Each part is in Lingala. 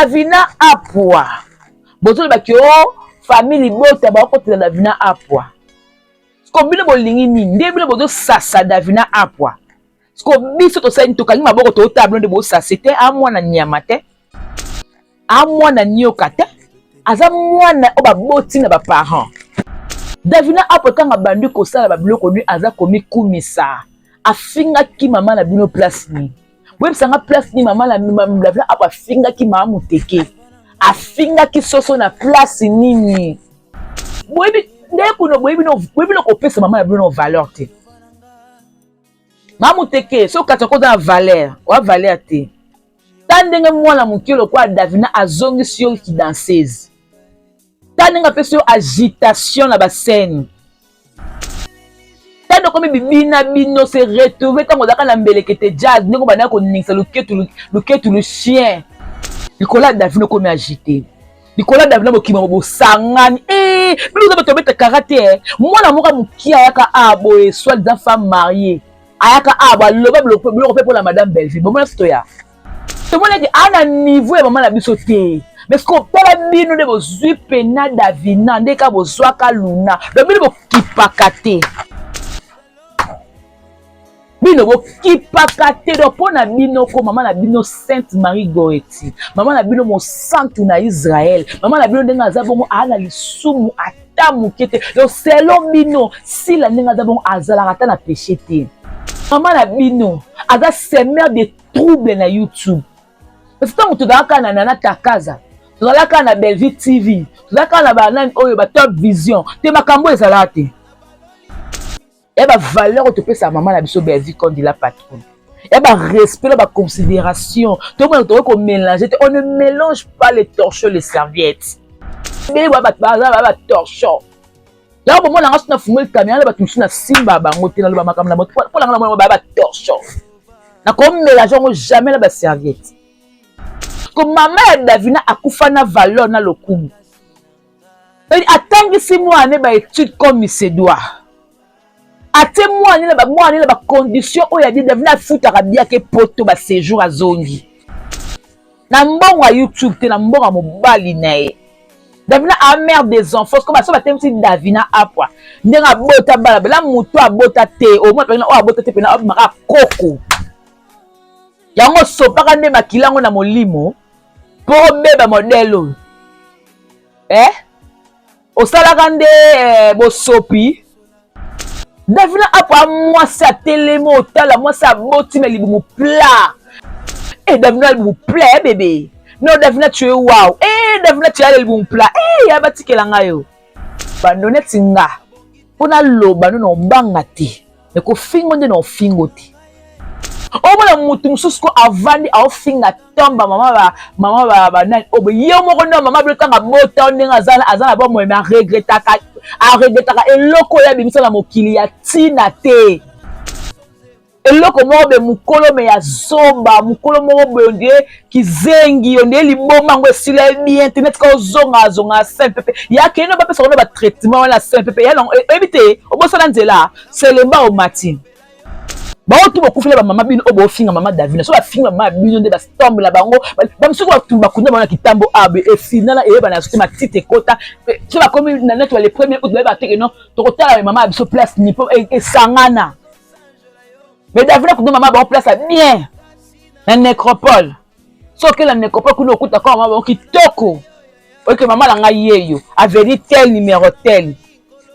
Davina Apwa. Bozo bakio famille bota ba ko Davina Apwa. Sko bino bolingi ni ndebino bozo sasa Davina Apwa. Sko biso to sa ntoka ni maboko to table de bo sasa c'était à moi na nyama te. À moi na nyoka te. Aza mwana o ba boti na ba parents. Davina Apwa kanga bandu ko sala ba biloko ni aza komi kumisa. Afinga ki mama na bino place ni. Web sanga place ni mama la Davina Apwa afinga ki mama muteke. Afinga ki soso na place nini. Webi ndekuno webi no kopesa mama na bino valeur te. Mama muteke so katako na valeur, wa valeur te. Tandenge mwana mukilo kwa Davina azongi sio ki danseuse. Tandenge peso agitation na baseni. Tandenge komi bibina bino se retrouver tango daka na mbelekete jazz ndeko bana ko ningisa luketu le chien. Nicolas Davina komi agité. Nicolas Davina bokima bo sangani bilo za bete karaté mwana moka mukia yaka abo soit des femmes mariées ayaka abo loba bilo pour la madame Belville bonsto ya to mona ki ana niveau ya maman na biso te mais ce qu'on parle bino de bozui pena Davina ndeka bozwaka luna do bino bokipaka te bino bokipaka te do pona bino ko maman na bino Sainte Marie Goretti maman na bino mo santu na Israël maman na bino ndenga za bongo ana lisumu ata mukete do selon bino si la ndenga za bongo azala ata na péché te maman na bino aza semer de troubles na YouTube parce que tant tu daka na Nana Takaza tu daka na Belleville TV tu daka na banane oyo ba Top Vision te makambo ezala te. Il y a une valeur que tu peux sa maman la biso Belleville comme dit la patronne. Il y a un respect, la considération. Tout le monde qu'on mélange. On ne mélange pas les torchons, les serviettes. Mais il y a un torchon. Là, au moment où on a fumé le camion, on a tout na simba bangote na le makam na moto. Pour la on a torchon. Na comme mélangeons jamais la serviette. Comme maman Davina akufa na valeur na lokumu. Attends si moi ane ba étude comme il se doit. Ate moi ni la condition où il a dit Davina futaka bien ke poto ba séjour à zongi. Na mbongo à YouTube te na mbongo à mobali na ye. Davina a mère des enfants comme ça ba temsi Davina Apwa. Ndenga bota bala la muto abota te au moins pena o abota te pena maka koko. Yango sopaka nde makilango na molimo pour beba modelo. Osalaka nde bosopi. Davina Apwa moi ça télémo tala moi ça boti mais libu plat. Davina libu plat bébé. Non Davina tu es wow. Davina tu as libu plat. Ya batikela ngayo. Bandone tinga. Pona loba no banga te. Mais ko fingo nde no fingo te. Omona mutu mususu ko avandi a finga tamba mama ba nani obo yo moko no mama blotanga bota ndenga azana ba mo ma regretaka eloko ya bimisa na mokili ya tina te eloko mo be mukolo me ya zomba mukolo mo be onde kizengi onde liboma ngo esila bien internet ko zonga simple ya keno ba pesa ba traitement la simple ya non éviter obosana nzela selemba o matin ba otu bokufela ba mama bino obo finga mama Davina so ba finga mama bino nde ba stombe la bango ba msuko batumba kuna bana kitambo abe e finala e bana sote matite kota so ba komi na net les premiers out ba teke non to kotala mama biso place ni po e sangana mais Davina kuna mama ba place bien na nécropole so que la nécropole kuna okuta kwa mama kitoko OK mama la ngai yeyo aveli tel numéro tel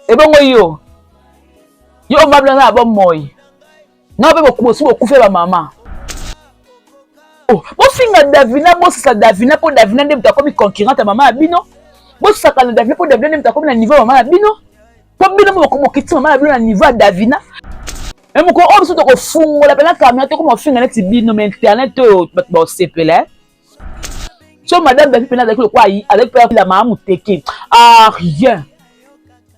e bongo yo mabla na ba moy. Non, mais beaucoup fait ma maman. Oh, bon finga Davina, bon ça Davina pour Davina ne pas comme concurrente à maman Abino. Bon ça quand Davina pour Davina ne pas comme le niveau maman Abino. Pour Bino mo comme quitter maman Abino na niveau Davina. Mais mon ko on se to fungo la pena caméra to comme finga net Bino mais internet to ba sepela. So madame Davina pena avec quoi avec la maman muteke. Ah rien.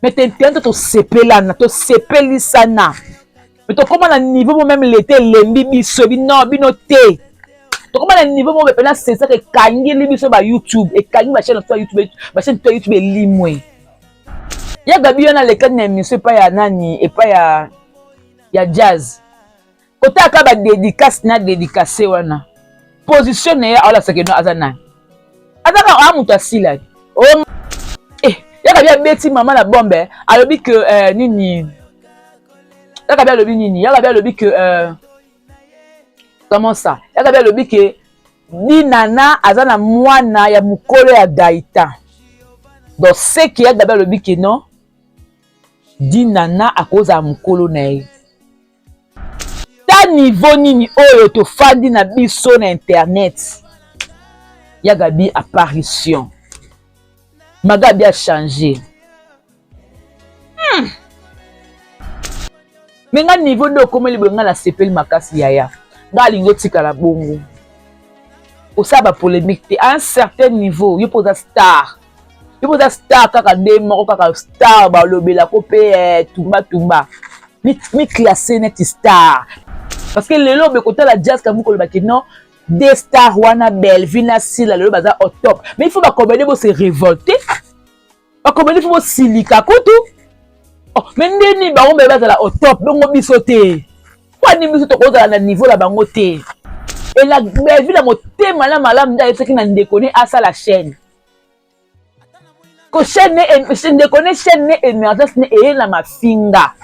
Mais t'entends to sepela na to sepeli sana. Mais tu comment le niveau même l'été lembi biso bino te to comment le niveau même pena c'est ça que kangi li biso ba YouTube et kangi ba chaîne YouTube limwe ya gabi na le kan émission pas ya nani et pas ya jazz kota ka ba dédicace na dédicacé wana position ya ala sekeno azana Ataka amuto asila. Oh yaka bien beti maman la bombe. Alobi que nini. Yaka bien lobi nini. Yaka bien lobi que comment ça? Yaka bien lobi que ni nana azana mwana ya mukolo ya Gaïta. Donc c'est qui yaka bien lobi que non. Di nana à cause à mukolo na ye. Ta niveau nini oyo to fandi na biso na internet. Yaka bi apparition. Magabi a changé. Mais nga niveau de comme le nga la sepel makasi yaya. Nga lingo tika la bongo. Au saba polémique à un certain niveau, yo pose star. Yo pose star kaka de moko kaka star ba lobela ko pe tumba. Mi classé net star. Parce que le lobe côté la jazz comme ko le baki non des stars wana belle vina sila le baza au top. Mais il faut pas combiner bo se révolter. Pas combiner faut silika kutu. Oh, mais ndeni ba on baza la au top bongo bisoté. Kwa ni biso to ko na niveau la bango te. Et la vie la motema la malam nda ce qui n'a déconné à ça la chaîne. Ko chaîne ne déconné chaîne émergence ne et la ma finga.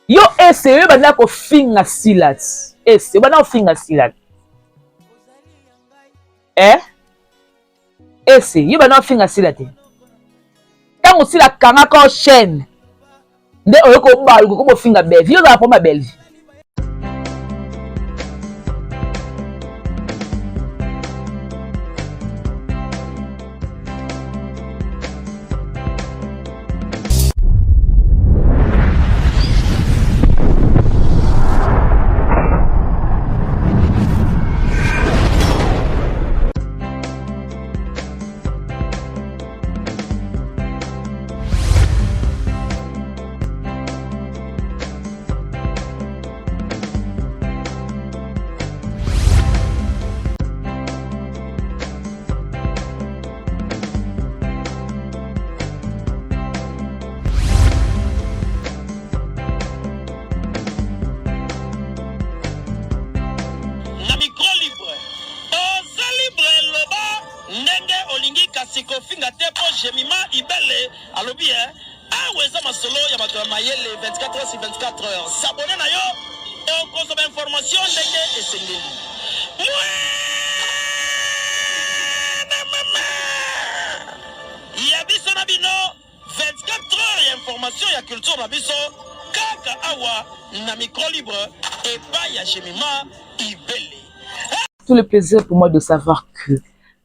Yo essaye bana ko finga silat. Essaye bana ko finga silat. Essaye yo bana ko finga silat. Tant aussi la kanga ko chaîne. Nde oyo ko balu ko finga belle. Yo za po ma belle. Kofinga tepo jemima ibele alobi aweza masolo ya bato mayele 24 heures sur 24 heures s'abonner na yo et consommer information ndenge esengeli ya biso na bino 24 heures ya information ya culture na biso kaka awa na micro libre et pas ya jemima ibele. Tout le plaisir pour moi de savoir que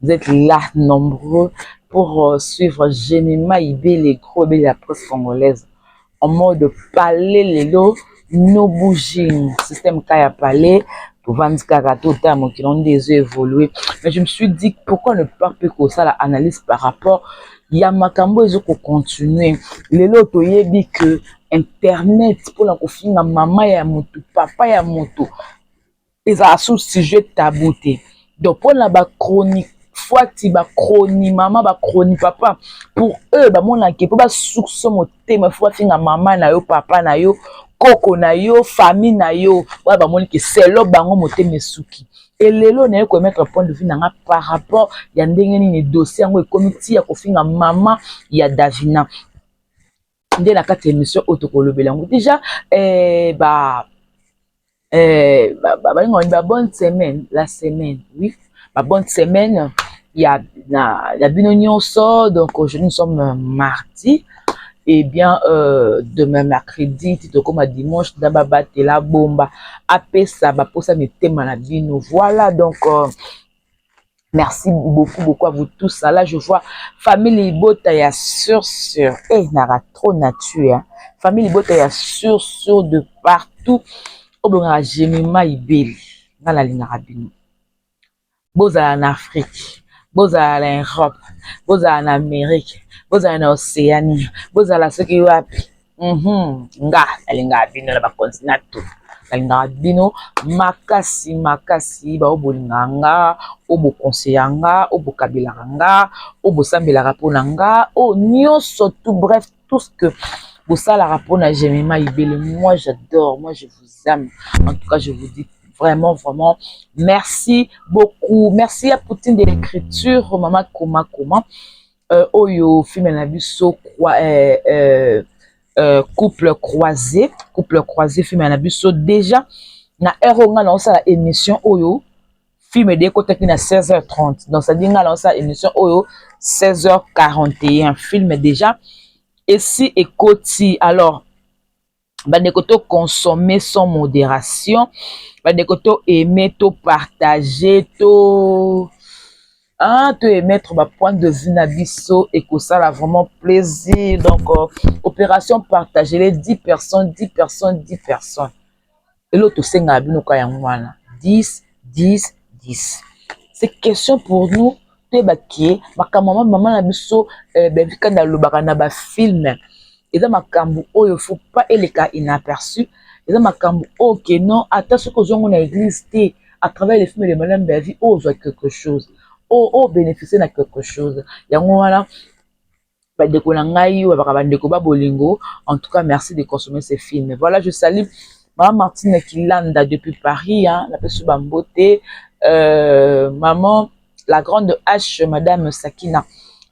vous êtes là nombreux pour suivre Jemima Ibele, les gros de la presse congolaise en mode parler les lots, nos bougies, système Kaya parler, pour vendre karato, qui ont des yeux évolués. Mais je me suis dit pourquoi ne pas faire que ça l'analyse par rapport ya makambo ils ont continué les lots toyebi que internet pour la confinement maman ya moto papa ya moto ils ont sous sujet tabouté donc pour la chronique fois ti ba chronique maman ba chronique papa pour eux ba mon qui pour ba source motema fois finga maman na yo papa na yo koko na yo famille na yo ba mon qui c'est lo bango motema suki et lelo na ko mettre point de vue na par rapport ya ndenge ni dossier ngo comité ya ko finga maman ya Davina ndé na kati émission autokolobela ngo déjà bonne semaine la semaine oui ma bonne semaine il y a bino nyonso donc aujourd'hui nous sommes mardi et bien demain mercredi tito comme dimanche d'ababa la bomba apesa ba posa mitema na bino voilà donc merci beaucoup à vous tous là je vois famille Ibota ya sur nara trop nature hein? Famille Ibota ya sur de partout obonga Jemima Ibele ngala lingara bino bozala en Afrique bozala en Europe bozala en Amérique bozala en Océanie bozala soki wapi nga alinga bino na ba continent tout alinga bino makasi ba obolinga nga obo conseillanga obo kabila nga obo sambela rapona nga o nyonso tout bref tout ce que vous ça la rapona Jemima Ibele moi j'adore moi je vous aime en tout cas je vous dis Vraiment, vraiment, merci beaucoup. Merci à Poutine de l'écriture, Maman Koma Koma. Oyo, film na biso, couple croisé, film na biso. Déjà, na heure on a lancé la émission Oyo, film de côté qui na 16h30. Donc, ça dit qu'on a lancé la émission Oyo, 16h41. Film déjà. Et si et Koti, alors, Bandekoto consommer sans modération, Bandekoto aimer, to partager, to émettre ma point de vue nabiso et que ça a vraiment plaisir. Donc, opération partagée, les 10 personnes. Et l'autre, c'est 10. C'est question pour nous. Maman nabiso, quand dans le film. Et dans ma cambo, il ne faut pas les cas inaperçus. Et dans ma cambo, ok, non, attends ce que j'en ai existé à travers les films de Madame Bervi, oh, je vois quelque chose. Oh, bénéficier de quelque chose. Il y a un moment là, en tout cas, merci de consommer ces films. Voilà, je salue Maman Martine Kilanda depuis Paris, hein, la personne Bamboté, Maman, la grande H, Madame Sakina.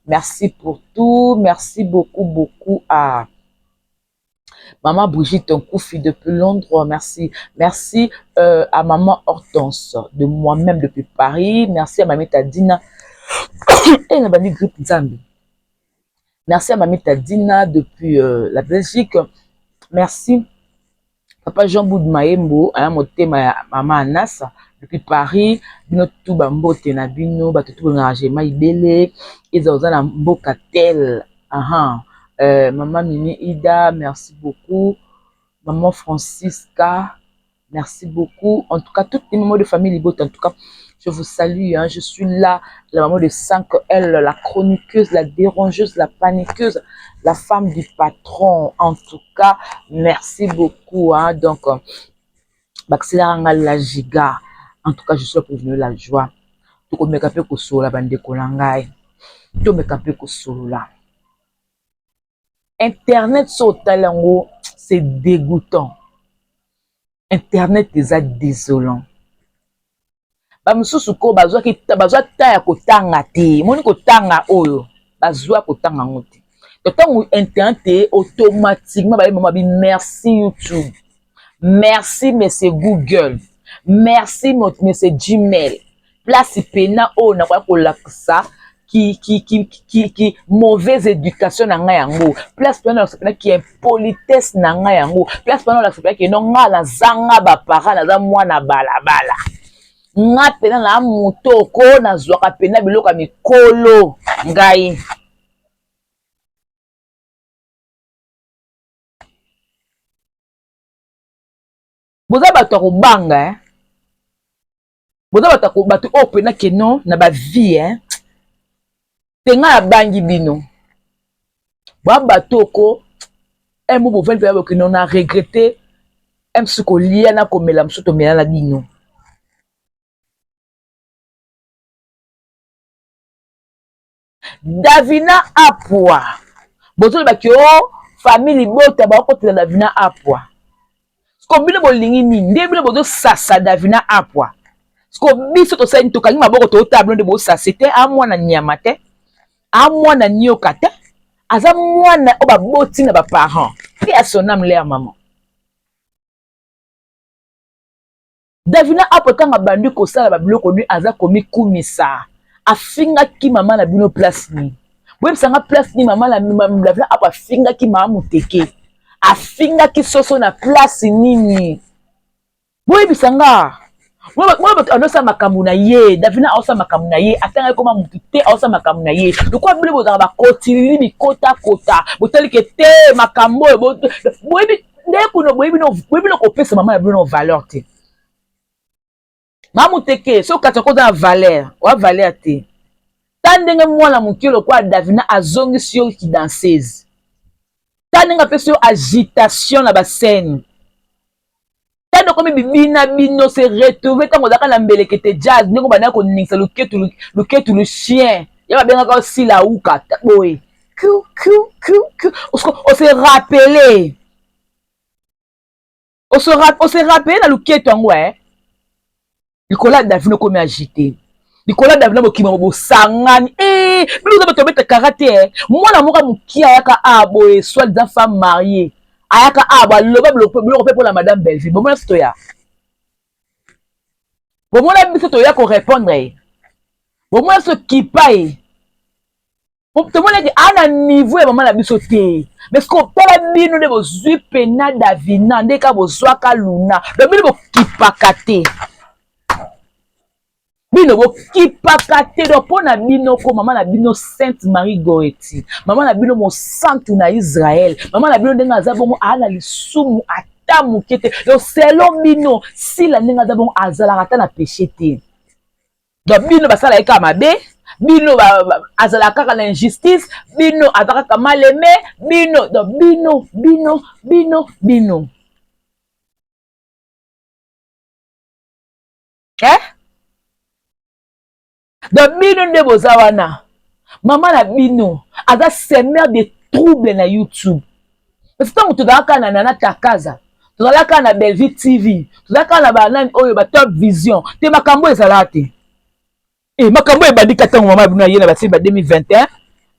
Merci pour tout. Merci beaucoup à Maman Brigitte Nkoufi depuis Londres. Merci. Merci à Maman Hortense de moi-même depuis Paris. Merci à Mamie Tadina. Et la bande grippe Zambi. Merci à Mamie Tadina depuis la Belgique. Merci Papa Jean-Boud Maembo, Maman Anas depuis Paris. Bino tout bambo tenabino, batutu ngajema ibele, ezozana mboka tel. Maman Mimi Ida, merci beaucoup. Maman Francisca, merci beaucoup. En tout cas, toutes les mamans de famille Libote, en tout cas, je vous salue. Hein. Je suis là, la maman de 5L, la chroniqueuse, la dérangeuse, la paniqueuse, la femme du patron. En tout cas, merci beaucoup. Hein. Donc, Baxelaranga la giga. En tout cas, je suis prévenu la joie. Tout comme me capé solo la bande kolangai. Tout me capé solo là. Internet sur talango, c'est dégoûtant. Internet est désolant. Bamususu ko bazwa ta ya kotanga te. Moni kotanga oyo. Bazwa kotanga ngote. Totango internet automatiquement ba mama bi merci YouTube. Merci monsieur Google. Merci monsieur Gmail. Place pena o na kwa kolaksa qui mauvaise éducation na nga yango. Place pena la qui impolitesse na nga yango. Place pena la qui non nga la zanga ba para na za mwana balabala. Nga pena na mutoko na zwaka pena biloka mikolo ngai. Boza bato kobanga boza bato opena keno na ba vie tenga bangi bino. Ba bato ko emu bo vendre ba keno na regretter em suko lia na komela msuto mela na bino. Davina Apwa. Bozo ba ki o famille bota ba ko tela Davina Apwa. Sko bino bolingi ni nde bino bozo sasa Davina Apwa. Sko biso to sa ntoka ngi maboko to table de bo sasa te a mwana nyama te. A mwana nyoka te. Aza mwana o ba boti na ba parents. Qui a son âme leur maman. Davina Apwa kanga bandi ko sala ba biloko ni aza komi kumisa. Afinga ki mama na bino place ni. Boye sanga place ni mama la Davina Apwa afinga ki mama muteke. Afinga ki soso na place nini. Boye bisanga. Moi anosa makambu na ye, Davina aosa makambu na ye, atanga koma mutite aosa makambu na ye. Lokwa bile bozaka ba kotilili bikota kota. Botali ke te makambo boye ndekuno boye bino kopesa mama na bino valeur te. Mama muteke so kata koza na valeur, wa valeur te. Tandenge mwana mukilo kwa Davina azongi sio ki danseuse. Tandenge peso agitation na ba scène. Tando komi bibina bino se retrouver tango zaka na mbelekete jazz ndeko bana ko ningisa luketu le chien. Ya benga ka aussi la uka boy. On se rappeler. On se rappeler na luketu ngo Nicolas Davino comme agité. Nicolas Davino mokima mo sangani. Bilo ba tobeta karaté. Moi na moka mukia yaka abo et soit des femmes mariées. Ayaka abo loba bilo pour la madame Belleville. Bon c'est toi. Bon moi la biso to ya ko répondre. Bon moi ce qui paye. Pour tout le monde à un niveau et maman la biso te. Mais ce qu'on parle bino de vos pena Davina, ndeka bo zwaka luna. Le bino ki pakate. Bino bo kipakate do pona bino ko maman na bino Sainte Marie Goretti. Maman na bino mo santu na Israël. Maman na bino denga za bongo ana lisumu ata mukete. Donc selon bino si la denga za bongo azala ata na péché te. Donc bino basala eka mabe, bino azala kaka na injustice, bino azala kaka mal aimé, bino donc bino. Donc bino nde boza wana. Maman na bino aza semeur de troubles na YouTube. Parce que tu dois kana na Takaza, tu dois kana na Belleville TV, tu dois kana ba nani oyo ba Top Vision. Te makambo ezala te. Makambo ebandika tango maman bino yena ba 2021.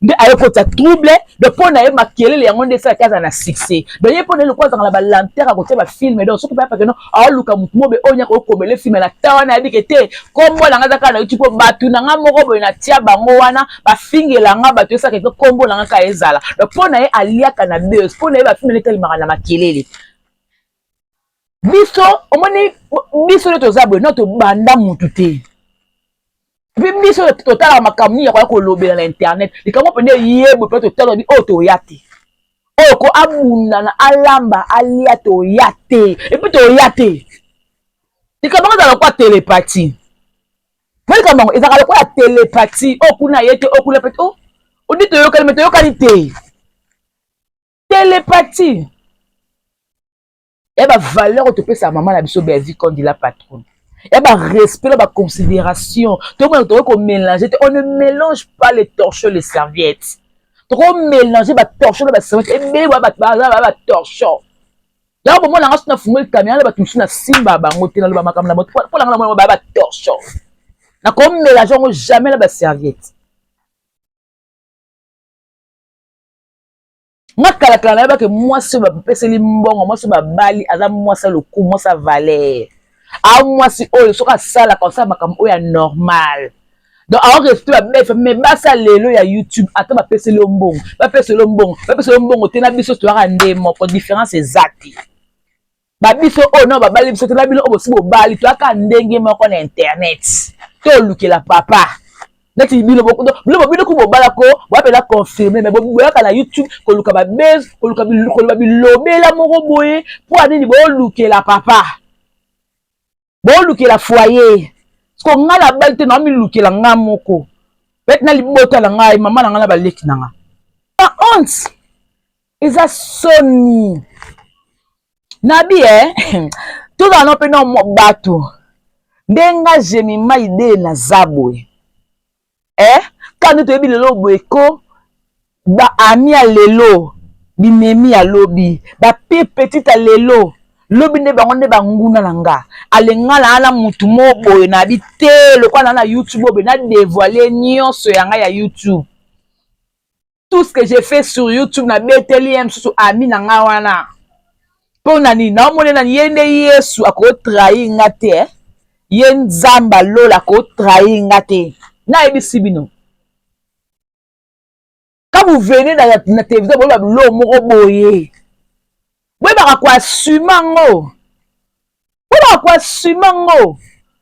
Nde ayokota trouble de pona ye makelele yango nde sa kaza na succès. Donc ye pona le kwa zanga ba lanterne à côté ba film donc soki pa que non aluka mutumobe onya ko komele film na tawa na bikete kombo la ngaza kana YouTube batu na nga moko boy na tia bango wana ba fingela nga batu sa ke kombo la nga ka ezala. Donc pona ye aliaka na beus pona ye ba film le telema na makelele. Biso omoni biso le tozabe no to banda mutu te. Biso total makamni ya ko lobela na internet likambo pende yebo pe total bi auto yate ko abunda na alamba alia to yate et puis to yate likambo za kwa télépathie moi likambo ezaka kwa télépathie kuna yete kuna pete on dit to yokali te télépathie et ba valeur to pesa maman na biso Belleville comme dit la patronne. Il y a un respect, il y a une considération. Tout le monde mélange. On ne mélange pas les torchons, les serviettes. Trop mélanger les torchons, les serviettes. Et bien, il y a des torchons. Il y a un moment où on a fumé le camion, il y a un simba, il y a un torchon. On ne mélange jamais les serviettes. Moi, quand moi, je suis bon, moi, je suis bali, moi, c'est le coup, moi, ça valait. Ah moi si oh soka sala comme ça makambo ya normal donc alors rester mais basa lelo ya YouTube ata ba pese le mbongo ba pese le mbongo te na biso to rande moko différence exacte ba biso oh non ba bali biso te na bilo obo si bo bali to aka ndenge moko na internet to lukela papa neti bilo boko bilo ko bo bala ko ba pela confirmer mais bo boyaka na YouTube ko luka ba base ko luka bilobela moko boye po ani bo lukela papa. Bon luki la foyer parce que nga la balte na mi luki la nga moko bet na libota la nga mama la nga na baleki na nga pas honte eza soni nabi tout dans no pe no bato ndenga jemima ide na zabwe quand to yebi lelo boeko ba ami ya lelo bimemi ya lobi ba pe petit a lelo lobi nde bango nde banguna na nga alenga na ala mutu mo boye na bite lokwa na YouTube obe na dévoiler nyonso ya nga ya YouTube tout ce que j'ai fait sur YouTube na beteli susu ami na nga wana pona ni na omone na yende Yesu ako trahir nga te ye nzamba lola ko trahir nga te na ebisi bino. Quand vous venez dans la télévision vous avez l'eau moko boye oui, bah quoi sumango. Oui, bah quoi sumango.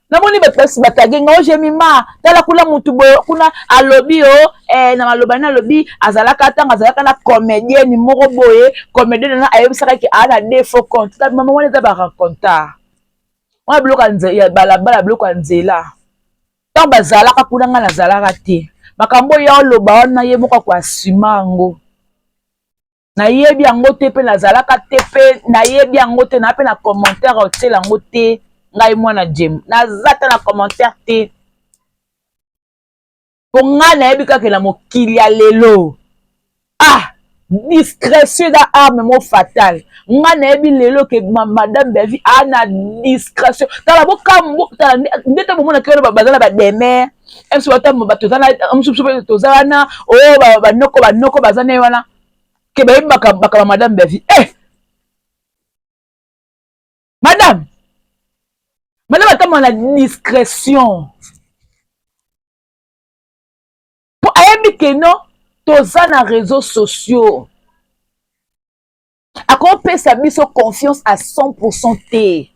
Namoni bapesi batagenga ojemima tala kula mutu boyo kuna alobi na maloba na lobi azalaka tanga azalaka na comédienne moko boye comédienne na ayebisaka ki ana défaut compte ta maman wana za ba raconta wa bloka nzela balabala bloka nzela tant bazalaka kuna nga nazalaka te makambo ya loba wana ye moko kwa sumango. Na yebi yango te pe nazalaka te pe na yebi yango te na pe na commentaire otiel yango te ngai mwana jem nazata na commentaire te po nga na yebi kaka na mokili ya lelo discrétion da arme mo fatale nga na ebi lelo ke madame Bevi ana discrétion tala bokambo tala ndeta bomona kero bazala ba deme emso wata batozana amsusu tozana o banoko bazana wana ke ba baka madame Bevi madame attends la discrétion pour ayebi ke non tozana réseaux sociaux akopesa biso confiance à 100% te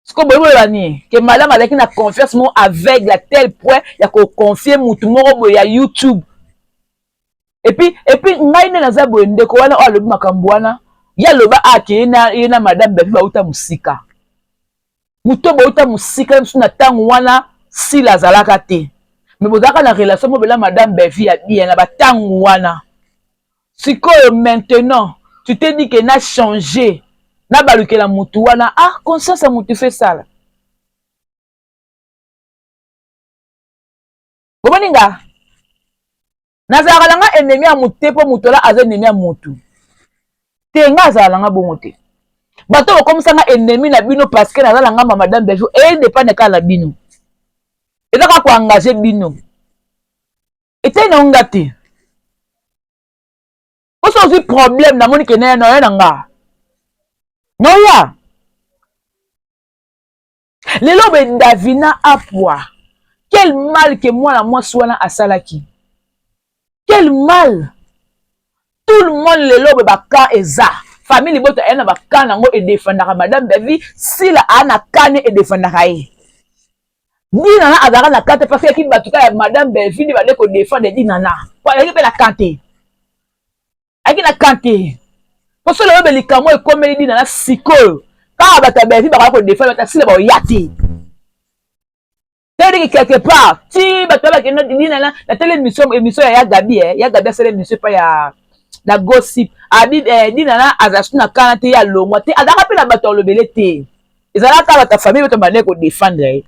siko boye bani ke madame alaki na confiance mo aveugle à tel point ya ko confier mutu moko boye ya YouTube et puis ngai ne naza boye ndeko wana alobi makambo wana ya loba ake na madame Bevi bauta musika muto bauta musika msu na tango wana si la zalaka te mais bozaka na relation mo bela madame Bevi ya bien na batango wana sikoyo maintenant tu te dis que na changé na balukela mutu wana conscience ya mutu fait ça là bomoni nga nazalaka na nga ennemi ya mutu te mpo mutu ala aza ennemi ya mutu te nga azala na nga bongo te bato bakomisa nga ennemi na bino parce que nazala nga ma madame Bevi edépende kaka na bino ezaka koengage bino etei na nga te oso ozwi problème namoni ke naye noya na nga noya lelo be Davina apwa quel mal que mwana mwasi wana asalaki quel mal tout le monde lelo be baka eza famille boto ena baka nango edefendaka madame Bevi sila ana kane edefendaka ye dinana azalaka na kante parce que batuka ya madame Bevi ndi bade ko défendre dinana po ayaki mpe na kante ayaki na kante po so lelo be likambo ekomeli dinana sikoyo kaka bato ya Bevi bakala ko défendre bata sila baoya te c'est-à-dire que quelque part ti bato bakende dinana na tele émission ya Gabi ya Gabi asala émission pa ya na gossip abi dinana azasu na kana te ya longwa te azaka mpe na bato olobele te ezalaka bato ya famille bato bande ko défendre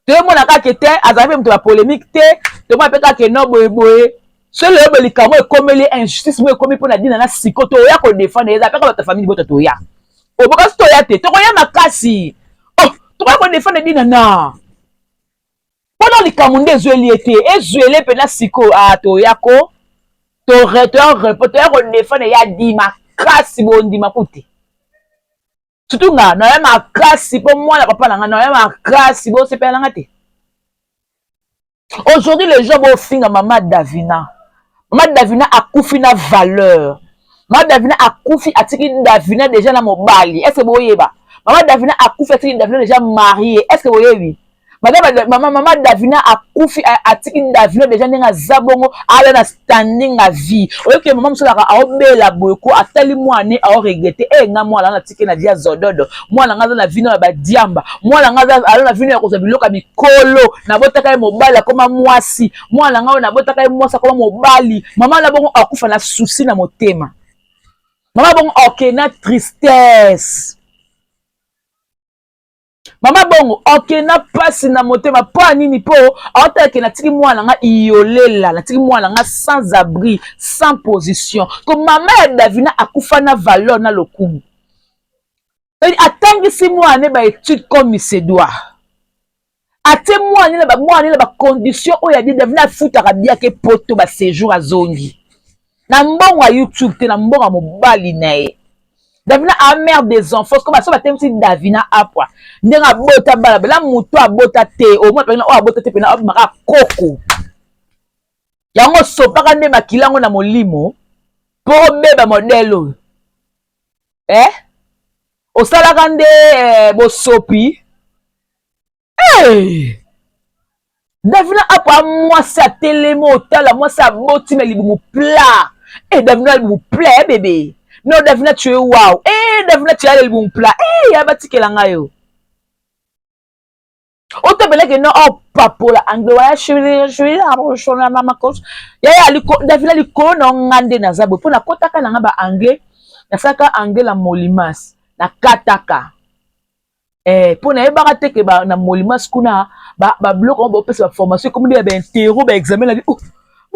toyemona kaka te azalaki mpe moto ya polémique te tomona mpe kaka no boyeboye so lelo be likambo ekomeli injustice mo ekomi mpo na dinana siko toya kodefendre eza mpe kaka bato ya famille boto toya oboka si toya te tokoya makasi tokoya kodefendre dinana mpona likambo nde ezweli ye te ezwele mpena siko toyako toya kodefendre ya di makasi bondima kute surtout nga noya makasi mpo mwana papa na nga noya makasi bosepela nga te aujourd'hui les gens bofinga mama Davina akufi na valeur mama Davina akufi atiki Davina déjà na mobali est-ce que boyeba mama Davina akufi atiki Davina déjà marié est-ce que boyebi mama Davina akufi atiki Davina déjà ndenge aza bongo ala na standing na vie oyoke mama mosolaka aobela boyeko atali mwane aoregrete nga mwana na tiki na dia zododo mwana nga aza na vino ya badiamba mwana nga aza na vino ya kozwa biloko ya mikolo nabotaka ye mobali akoma mwasi mwana nga oyo nabotaka ye mwasi akoma mobali mama na bongo akufa na susi na motema mama bongo oke na tristesse mama bongo oke na pasi na motema po nini po aotalake natiki mwana nga iolela natiki mwana nga sans abri sans position ko mama ya Davina akufa na valeur na lokumu atangisi mwana ba étude comme il se doit ate mwana na ba condition oyo ya Davina afutaka biake poto ba séjour azongi na mbongo ya YouTube te na mbongo ya mobali na ye Davina a mère des enfants comme ça batem si Davina apwa ndenga bota bala bela muto abota te au moins pena o abota te pena maka koko yango sopaka nde makilango na molimo po beba modelo osalaka nde bosopi Davina apwa mwasi atelemo otala mwasi aboti melibumu plat Davina libumu plat bébé non Davina tu es wow Davina tu as le bon plat ya batikela ngayo otobeleke no papola angle wa shiri shona mama coach ya liko Davina liko no ngande na zabo pona kotaka na ba anglais na saka anglais la molimas na kataka pona yebaka teke na molimas kuna ba bloc on ba pesa formation comme dia ba interro ba examen la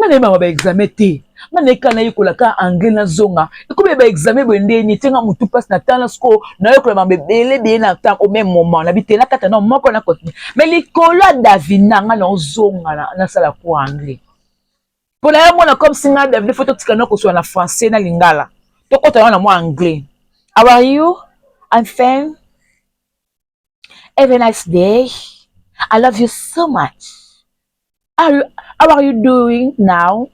Ngana yeba ba examen te. Ngana kana yekola ka anglais na zonga. Ekobe ba examen bende ni tenga mutu passe na temps na sko na yekola ba bele na temps au même moment na bitela kata na moko na continue. Mais likola David na ngana zonga na sala ko anglais. Pour la mona comme si na David photo tikana ko so na français na lingala. To kota na mo anglais. How are you? I'm fine. Have a nice day. I love you so much. How are you doing now?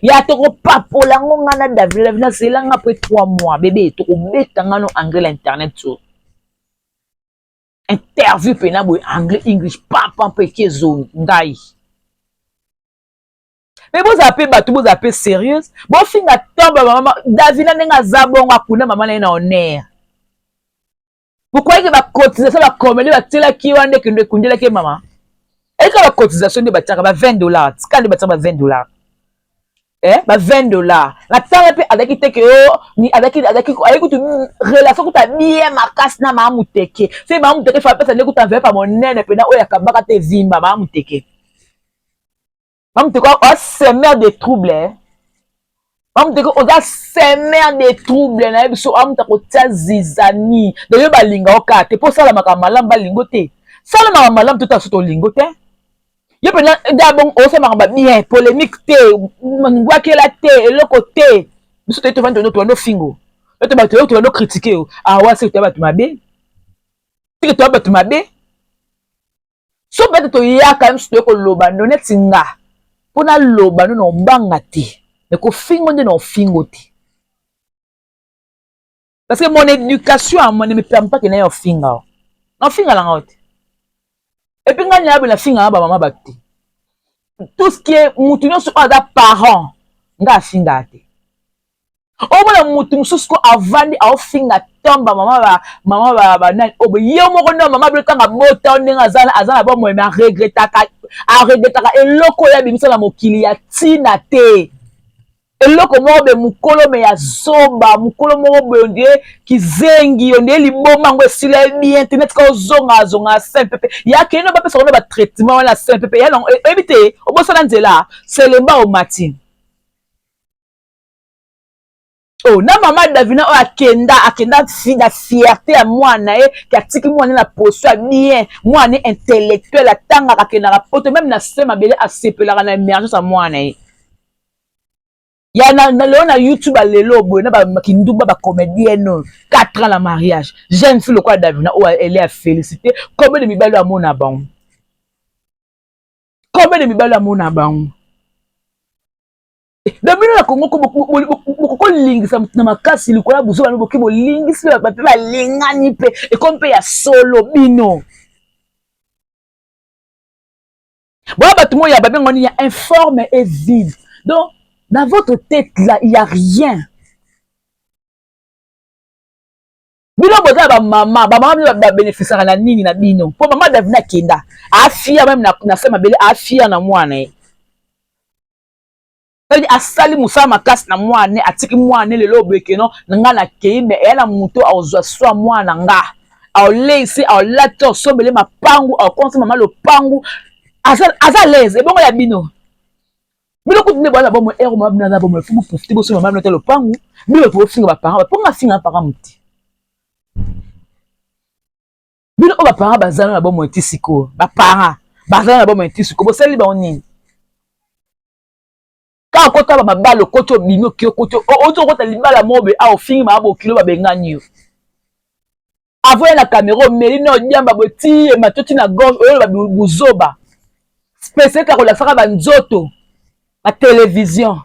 Ya toko papola nga na David na sila nga après 3 mois bébé toko beta nga no anglais internet so. Interview pe na boy anglais English papa pe kezo ngai. Mais vous appelez batou vous appelez sérieuse. Bon finga tombe maman David na nga zabonga kuna maman na honneur. Vous croyez que ma cotisation va commander va tela ki wande que ne kundela ke maman? Et que la cotisation de bâtira va $20. Quand de bâtira va $20. Bah $20. La temps avec qui que ni avec toute relation que tu as bien ma casse na ma muteke. C'est ma muteke faut pas ça ne coûte pas mon nene pena oya kabaka te zimba ma muteke. Ma muteke o semer des troubles. Ma muteke o da semer des troubles na biso amuta ko tia zizani. De yo balinga o ka te pour ça la makamalam balingote. Ça la makamalam tout à soto lingote. Yo pena d'abord on se maramba bien polémique té ngwa kela té eloko té biso té to vendre no fingo to ba to no critiquer ah wa c'est to ba to mabe ti to ba to mabe so ba to ya ka mso ko loba no netinga pona loba no mbanga té mais ko fingo de no fingo té parce que mon éducation ne me permet pas que na yo finga no finga la ngote. Et puis, il y a des filles maman bâti. Tout ce qui est moutonnier sur des parents, nga finga te. Au moins, moutonnier sur ce qu'on a vendu à finga tombe maman ba nan. Obe yo mo kono maman blota nga bota onenga azana ba mo me regretta et loko ya bimisa na mokili ya tina te. Eloko moko be mukolo me ya zomba mukolo moko be ondie kizengi ondie liboma ngo esila bien internet ko zonga simple ya keno ba pesa ba traitement wala simple ya non ebite obosana nzela selemba o matin. Oh na mama Davina o akenda fida fierté ya mwana ki atiki mwana na posture bien mwana intellectuel atanga kakena rapoto même na sema bele asepelaka na émergence ya mwana Ya na YouTube à l'élo, na ba kinduba ba comédienne 4 ans la mariage. Jeune fille quoi Davina elle est à féliciter. Combien de mibalo à mon abon? Combien de mibalo à mon abon? Davina na Congo ko lingi sa na makasi likola buzo na boki bo lingi si ba pe ba lingani pe et comme pe ya solo bino. Bon ba tout le monde ya ba ben ngoni ya informe et vide. Donc dans votre tête là, il n'y a rien. Bino boza ba maman ba bénéficiaire na nini na bino. Pour maman Davina kenda. A fia même na sema bele a fia na mwana e. Elle a sali musa makasi na mwana atiki mwana lelo bekeno nga na keimbe ela muto azwa swa mwana nga. A leisi a lato sobele mapangu a konse maman lo pangu. Aza leze bongo ya bino. Bino kutune bwana bomo ero mabna na bomo fumu profiter boso mama notelo pangu bino po finga ba parents ba ponga finga parents muti bino o ba parents bazana na bomo etisiko ba parents bazana na bomo etisiko bo seli ba onini ka kota ba mabalo koto bino ki koto o to kota libala mobe a o finga ba bo kilo ba bengani avoye na caméra melino nyamba boti e matoti na gauche o ba buzoba spécial ka ko la saka ba nzoto la télévision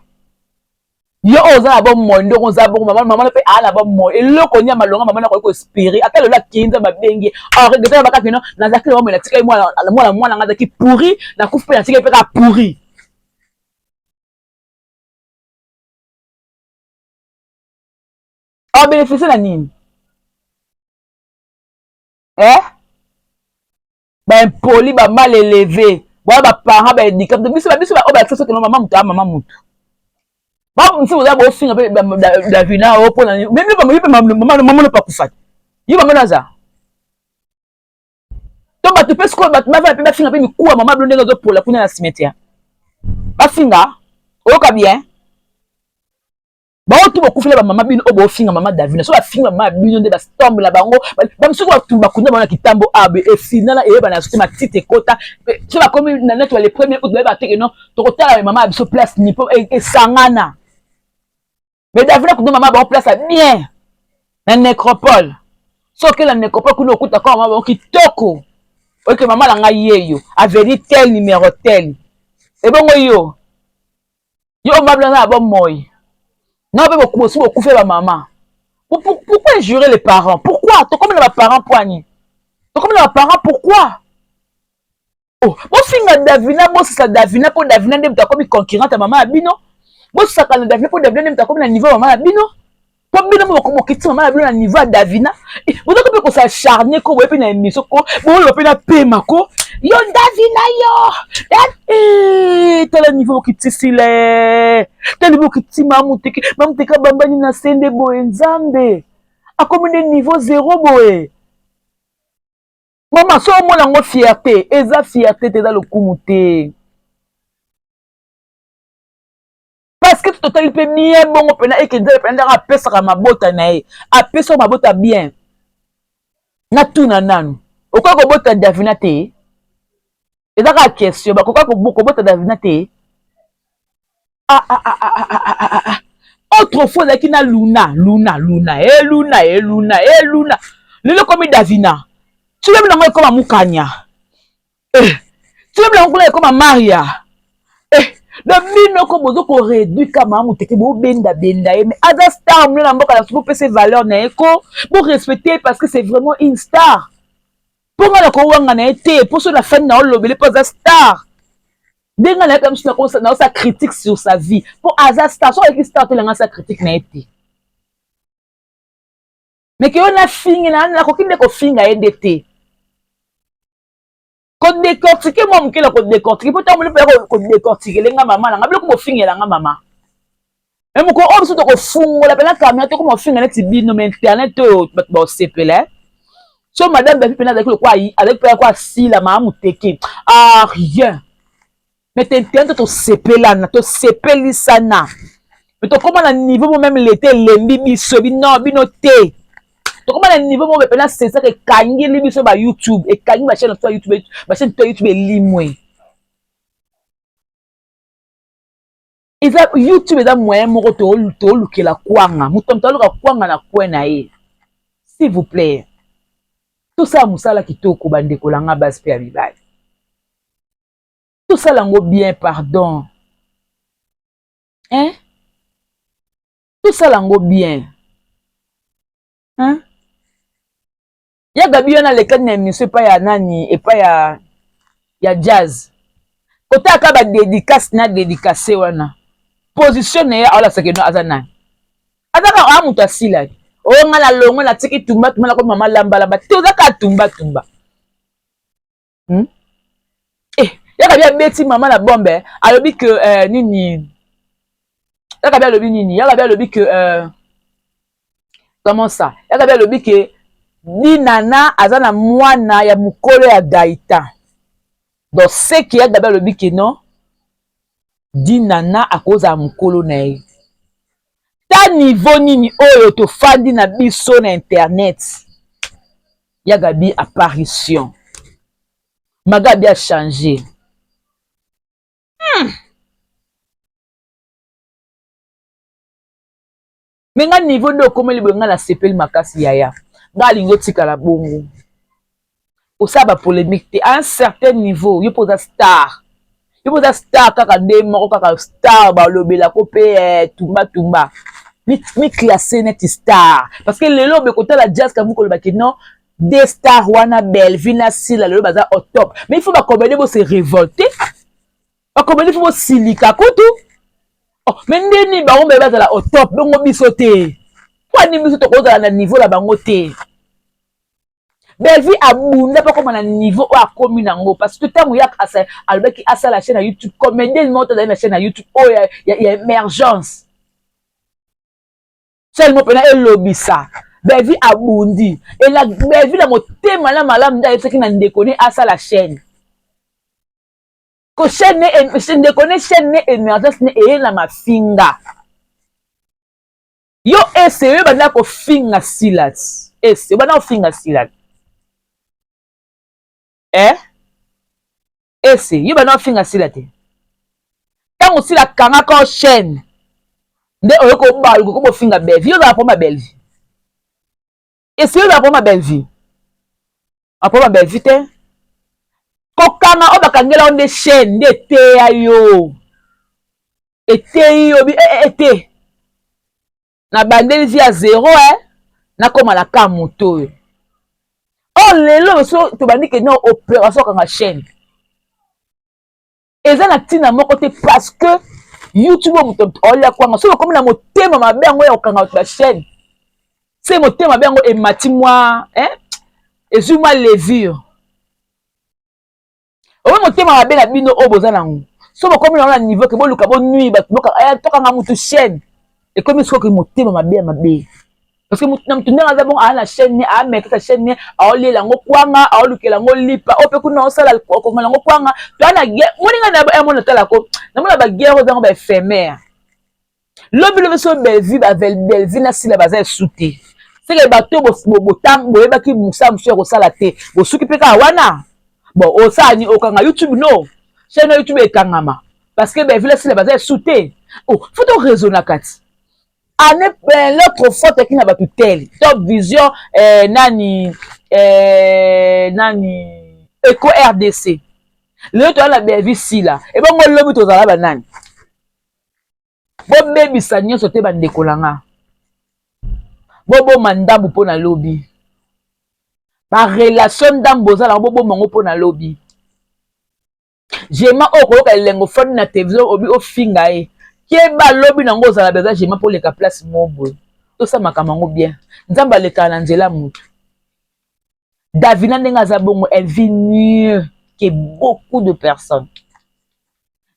yo oza na bon mondo oza bon maman pe ala bon mo eloko nya malonga maman na ko espérer ata le la kinza ba bengi a regretter ba kakino na zakile mo na tika mwana nga zaki pourri na kufu na tika pe ka pourri a bénéficier na nini ba impoli ba mal élevé ba parents ba handicap biso ba o ba tsoso ke maman mutu ba msi uza bo finga pe Davina o pona même ba mo pe maman no pa kufa yi ba manaza to ba to pe sko ba ma va pe ba finga pe mi kuwa maman blonde ngo zo pola kuna na cimetière ba finga oyoka bien baotu bokufela bamama bino oyo bofinga mama Davina so bafinga mama bino nde bastombola bango bamosuku bakunda bango na kitambo abe efinala eyeba na sote matite ekota so bakomi na neti bale premier out bayeba teke non tokotala mama biso place nipo esangana mais Davina kunda mama bango place bien na nécropole soki na nécropole kuna okuta kwa mama bango kitoko oyoke mama na ngai yeyo aveni tel numéro tel ebongo yo mabla na bon moi non, mais beaucoup fait la maman. Pourquoi injurer les parents? Pourquoi? Tu comme les parents poignés. Tu comme les parents, pourquoi? Oh, mon fils Davina, moi c'est Davina pour Davina, tu as comme concurrente à maman Abino. Moi c'est ça Davina pour Davina, tu as comme le niveau maman Abino. Pour Abino, moi comme quitter maman Abino à niveau Davina. Vous avez comme ça acharné quoi, vous avez une émission quoi, vous avez une paix ma quoi. Yo Davina yo t'as le niveau qui t'issile t'as le niveau qui t'imamuteke mamuteka bambani na sende boye nzambe a comme des niveau zéro boye maman so mona ngo fierté eza fierté te dans le kumute parce que tout le peu bien bon pena et que nzambe pena a pesa mabota na ye a pesa mabota bien na tuna nanu okoko bota Davina te et dans la question, bah pourquoi beaucoup de Davina te? Autrefois, il y a Luna. Le comme Davina. Tu l'aimes l'anglais comme Mukanya. Tu l'aimes l'anglais comme Maria. Le bino comme vous ko réduit comme amu te bo benda mais ada star nous na mboka la pour ses valeurs na eko pour respecter parce que c'est vraiment une star. Pour la kowanga na été pour ceux la fin na lobele pas un star denga na comme sa critique sur sa vie pour Aza star so avec star te sa critique na été mais que on a fini na kokinde ko finga ndete ko décortiquer moi mukela ko décortiquer pour tamule ko décortiquer lenga mama na ngabile ko finga nga mama et moko o biso to ko fungola pela caméra to ko finga na tibino mais internet to ba sepela. So madame Bafi pena avec quoi avec quoi si la maman teke ah rien mais t'entends to sepela na to sepeli sana mais to comment na niveau même l'été lembi biso bino te to comment na niveau mo pena c'est ça que kangi li biso ba YouTube et kangi ba chaîne to YouTube limwe YouTube eza moyen moko to lukela kwanga mutomto luka kwanga na kwena ye s'il vous plaît. Tout ça musala kitoko bandeko langa base pe abibali. Tout ça lango bien pardon. Hein? Tout ça lango bien. Hein? Ya gabi yana leka na monsieur pa ya nani et pa ya jazz. Kota ka ba dédicace na dédicacé wana. Position ya ala sakeno azana. Azaka amuta sila. O ngala longo na tiki tumba la ko mama lamba te ozaka tumba yaka bia beti mama na bombe alobi que nini yaka bia lobi que comment ça yaka bia lobi que Dinana azana mwana ya mukolo ya Gaïta donc c'est que yaka bia lobi que non Dinana à cause ya mukolo na ye ta niveau nini oyo to fandi na biso na internet ya gabi apparition magabi a changé mais nga niveau de komeli benga na sepeli makasi yaya nga lingo tika la bongo osaba polémique te à un certain niveau yo posa star kaka nde moko kaka star ba lobela ko pe tumba mi classé net star parce que lelo be kota la jazz kavu ko le baki non des stars wana Belvina Sila lelo baza au top mais il faut ba combiner bo se révolter ba combiner faut silika kutu oh mais ndeni ba on be baza au top bongo biso te kwa ni biso to ko za na niveau la bango te Belvi abunda pas comme na niveau a commis nango parce que tant yak asa albeki asa la chaîne à YouTube combien de monte dans la chaîne à YouTube oh il y a émergence seulement pena elobi ça Belvi abundi et la Belvi la motema na malam nda yesaki na ndekone asa la chaîne ko chaîne ne connaît chaîne émergence ne e na mafinga yo essayer bana ko finga silat essayer bana ko finga silat essayer bana ko finga silat tango sila kanga ko chaîne nde oyo ko ba ko bo finga belle vie yo za pour ma belle vie essayer za pour ma belle vie après ma belle vie te kokanga o bakangela onde chaîne nde te yo ete yo bi ete na bandeli via 0 na koma la ka moto oh lelo so to bandi ke no opération kanga chaîne eza na tina moko te parce que YouTube moto olia kwanga so comme na motema mabe yango ya okanga ba chaîne c'est motema mabe yango emati moi ezuma levure owe motema mabe na bino oboza nango so bokomi na niveau ke boluka bo nuit ba tokanga mutu chaîne et comme ce que motema mabe parce que mutu ndanga za bon ala chaîne ni a mettre ta chaîne ni a olela ngo kwanga a olukela ngo lipa ope kuna osala ko ngala ngo kwanga to ana moninga na ba mona tala ko na mona ba guerre za ngo ba éphémère lobi so belle vie na sila baza souté c'est que bato bo tam bo yeba ki musa musu ko sala te bo suki peka wana bon osani okanga YouTube no chaîne YouTube ekangama parce que belle vie na sila baza souté oh faut to raisonner kati ane l'autre faute qui n'a pas tout tel top vision nani Eco RDC le to la belle vie si là et bon mo lobi to zala ba nani bo baby sa nyonso te ba ndekolanga bo mandambu pona lobby ba relation ndambo zala bo mango pona lobby jema okoloka lengo fone na télévision obi ofinga e keba lobby nango zala beza jema pour les place mobo to sa makamango bien nzamba leka na nzela mutu Davina ndenga za bongo elle vit mieux que beaucoup de personnes.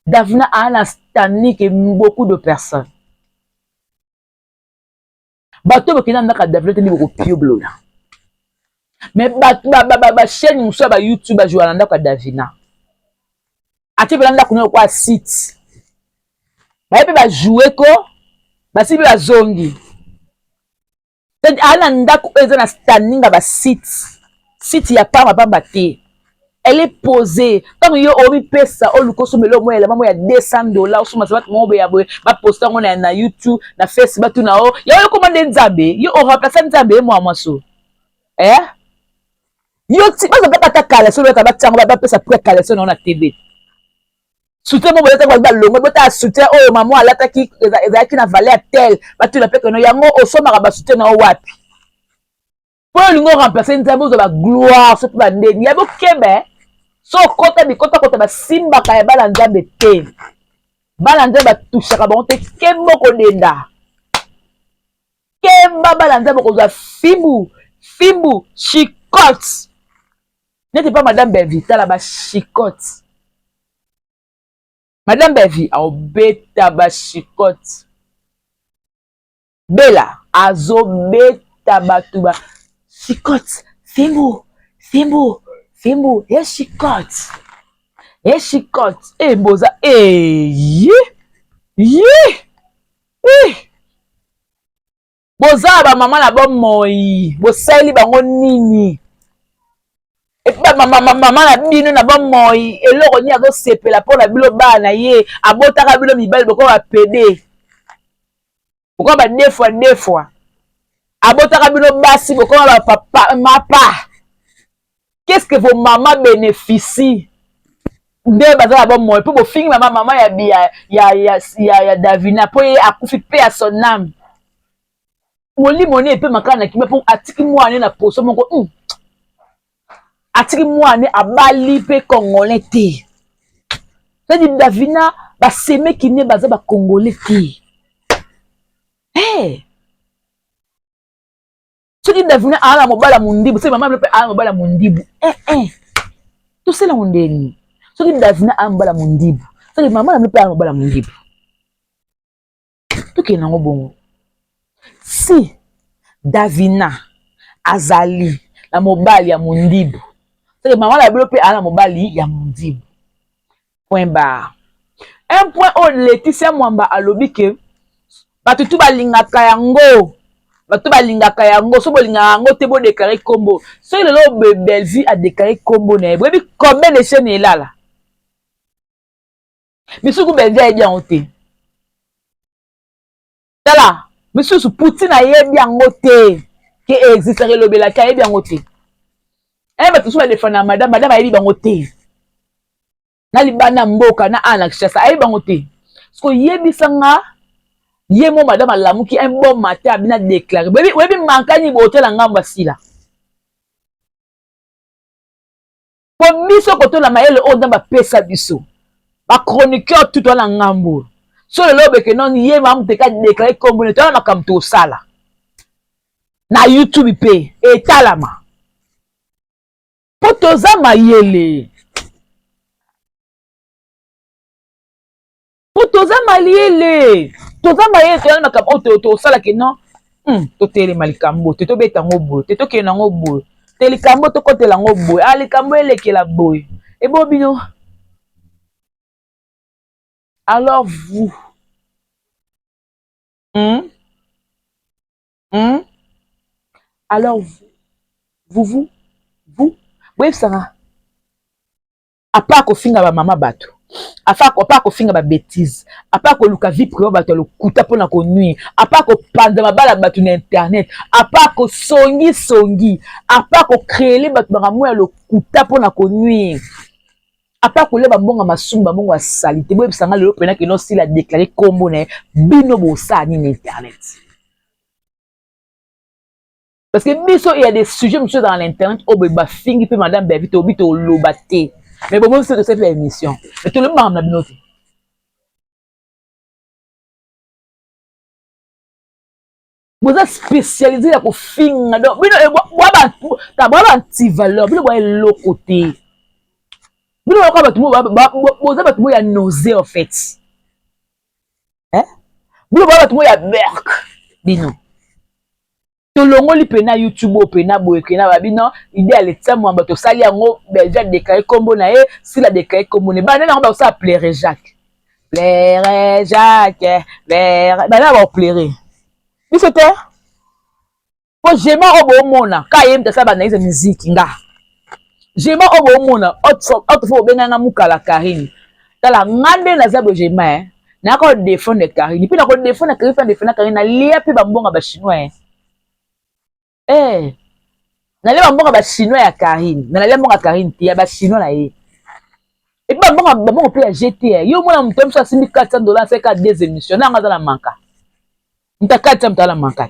Davina a un stani que beaucoup de personnes. Bato bokina ndaka Davina te boko pio blola. Mais ba chaîne muso ba YouTube ba jouer ndaka Davina. Ati belanda kuno kwa site. Ba pe ba jouer ko ba sibi ba zongi. Te ana ndako eza na standing ba site. Site ya pamba te. Elle est posée. Tant yo obi pesa o lukoso melo mo ele mamo ya $200 o suma sabat mo be ya boy ba poster ngona na YouTube na Facebook tu na o. Yo commande nzambe, yo o remplacer nzambe mo amaso. Yo ti ba ba ta kala so ba ta ba pesa pre kala so na TV. Soutien mo boleta ba longo bota soutien o maman alata ki ezaki na valeur tel ba tu la pe no yango o soma ba soutien na o wapi. Pour lingo remplacer nzambe zo ba gloire so ba ndeni ya bo kembe so kota bikota kota ba simba ka ya bala nzambe te bala nzambe ba touchaka ba te kembo ko denda kemba bala nzambe ko za fimbu chicote n'était pas madame Bevita la ba chicote madame Bevi a obeta ba chicote bela azo beta batuba chicote fimbu et chicote et boza boza ba mama na bo moi bo sali bango nini et ba mama na bino na bo moi eloko ni azo sepela pona bilo ba na ye abotaka bilo mibali boko ba pede boko ba deux fois abotaka bilo basi boko ba papa mapa. Qu'est-ce que vos mamans bénéficient de bazala bon moi pour finir maman ya Davina pour akufi pe à son âme moli moni pe makana ki pour atiki moi na poso moko atiki moi ne abali pe congolais te c'est dit Davina ba seme ki ne baza ba congolais te so dit Davina ala mobala mundibu c'est maman pe ala mobala mundibu tout c'est la mondeni so dit Davina ala mobala mundibu so dit maman pe ala mobala mundibu tout ke nango bongo si Davina azali la mobali ya mundibu so dit maman la pe ala mobali ya mundibu point barre. Un point au Laetitia Mwamba alobi ke batu tu balingaka yango. Batu balingaka yango, so bolingaka yango te bo déclarer combo. So il est belle vie a déclaré combo ne. Vous avez combien de chaînes est là? Monsieur ku belle vie est bien ôté. Tala, monsieur sou Poutine a bien ôté. Qui existe le bela qui est bien ôté. Eh batu so défendre madame a bien ôté. Na libana mboka na ana kishasa a bien ôté. Parce que yebisanga Yé mon madame Alamou qui un bon matin a bien déclaré. Oui, mankani botel en gamba si là. Pour biso koto la maille le haut dans ma pesa biso. Ma chroniqueur tout en ngambo. Sur le lobe que non yé mam te ka déclaré comme on était na kam to sala. Na YouTube pe et talama. Potoza mayele. Potoza mayele. Toza mayele to na kam to sala que non. To tele malikambo, te to beta ngobo, te to ke na ngobo. Telikambo to kote la ngobo, alikambo eleke la boy. Et bon bino. Alors vous. Alors vous. Oui, ça va. À part qu'on finga ba mama bato. À part qu'on finga ba bêtise. À part qu'on luka vie privé bato le kuta pona ko nuit. À part qu'on panda ma bala bato na internet. À part qu'on songi. À part qu'on créer les bato ba moya le kuta pona ko nuit. À part qu'on leba bonga masumba bonga salité. Boy sanga le pena que non s'il a déclaré combo ne bino bo sa ni internet. Parce que biso il y a des sujets monsieur dans l'internet au beba fingi pe madame bevite obito lobaté. Mais bon, moi, c'est de cette émission. Mais tout le monde a bien. Vous êtes spécialisé pour finir. Donc, vous avez anti-valeur. Vous avez l'autre côté. Vous avez nausée, en fait. Vous avez berk. Bino. To longo li pena YouTube pena boye kena babino idée à l'état moi bato sali yango déjà déclaré combo na e si la déclaré combo ne ba na ba ça pleurer Jacques plaire ba na ba pleurer biso te po jema obo mona ka yem ta sa ba na iza musique nga jema obo mona autre fo benga nga mukala Karine tala ngande na za bo jema na ko défendre Karine puis na ko défendre Karine na lia pe ba mbonga ba chinois nalemba mbonga ba chinois ya Karine nalemba mbonga Karine ti ya ba chinois na ye et puis mbonga pe ya GT yo mona muto mso asimi $400 c'est ka des émissions na ngaza na manka nta 400 mtala manka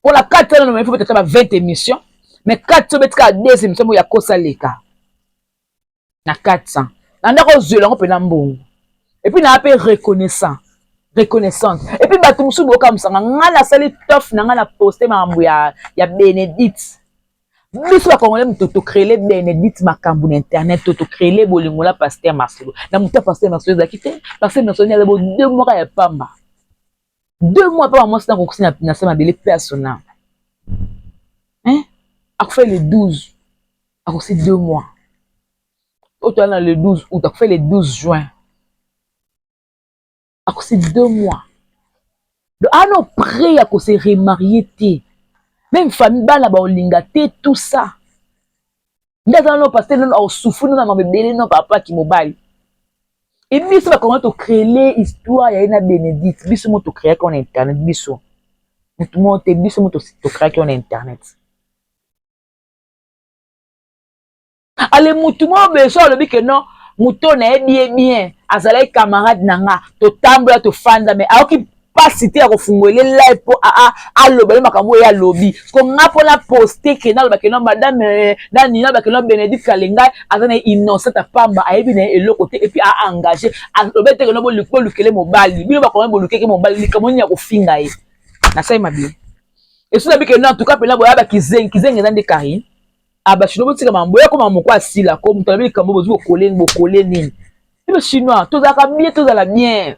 pour la 400 no il faut peut-être 20 émissions mais 400 betka des émissions ya kosa leka na 400 na ndako zela ngo pe na mbongo et puis na ape reconnaissante et puis bato musu boka musanga ngana sali tof na ngana poster mambo ya Bénédicte biso ba congolais muto to créer Bénédicte makambo na internet to créer les bolingola pasteur Marcelo na muta pasteur Marcelo zakite pasteur Marcelo ya bo 2 mois ya pamba 2 mois pas moi c'est na na sama bele personnel a fait le 12 a aussi 2 mois autant dans le 12 août a fait le 12 juin a aussi 2 mois. Ah non, prêt à se remarier. Même famille, bala ba olinga te tout ça. Ndaza non parce que non au souffle non ma bébé non papa qui mobile. Et biso ba comment to créer histoire ya ina Bénédicte, biso mo to créer kon internet biso. Tout monde te biso mo to créer kon internet. Allez mutu mo be so le bi que non, muto na bien azalai camarade nanga to tambla to fanda mais aoki pas cité à refungoler live pour lobby makambo ya lobby ko ngapo la poster que na ba que non madame na nina ba que non Bénédicte Kalenga azana innocent pamba ayebi na eloko te et puis a engagé a lobete que no bo lukele mobali bino ba ko bo lukeke mobali likamoni ya ko finga ye na sai mabie et so bi que non en tout cas pela boya ba kizengi za de Karine aba chino botika mambo ya ko mamoko asila ko muto bi kambo bozu ko koler nini le chinois tout ça la bien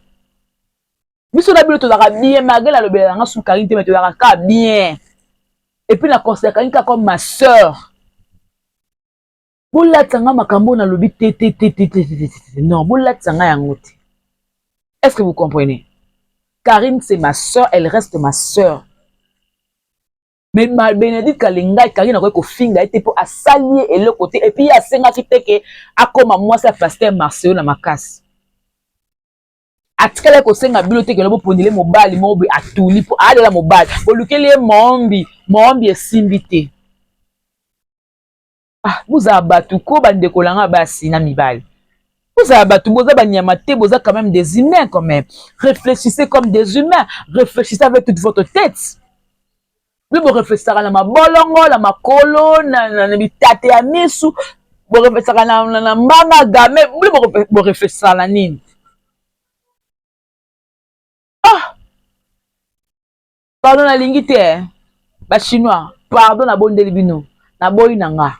biso na bilo tozaka bien malgré la lobela nga sous Karine mais tozaka bien et puis la considère Karine comme ma sœur Bolatanga makambo na lobi te. Non, bolatanga yango te. Est-ce que vous comprenez? Karine, c'est ma soeur, elle reste ma soeur. Mais ma Bénédicte Kalinga, Karine a ko finga était pour asalier et le côté et puis a senga ki teke akoma moi ça pasteur Marcelo na makasi. Atikala ko senga bibliothèque lobo pondele mobali mobi atuli pour aller la mobali. Pour lukele mombi esimbité. Ah, vous abatu ko bande kolanga basi na mibali. Vous abatu boza banyamate boza quand même des humains quand même. Réfléchissez comme des humains, réfléchissez avec toute votre tête. Vous réfléchissez à la mabolongo, la makolo, na bitate ya misu, vous réfléchissez à la mbanga game, vous réfléchissez à la nini. Ah! Pardon na lingite, ba chinois, pardon na bondeli bino, na boyi nanga.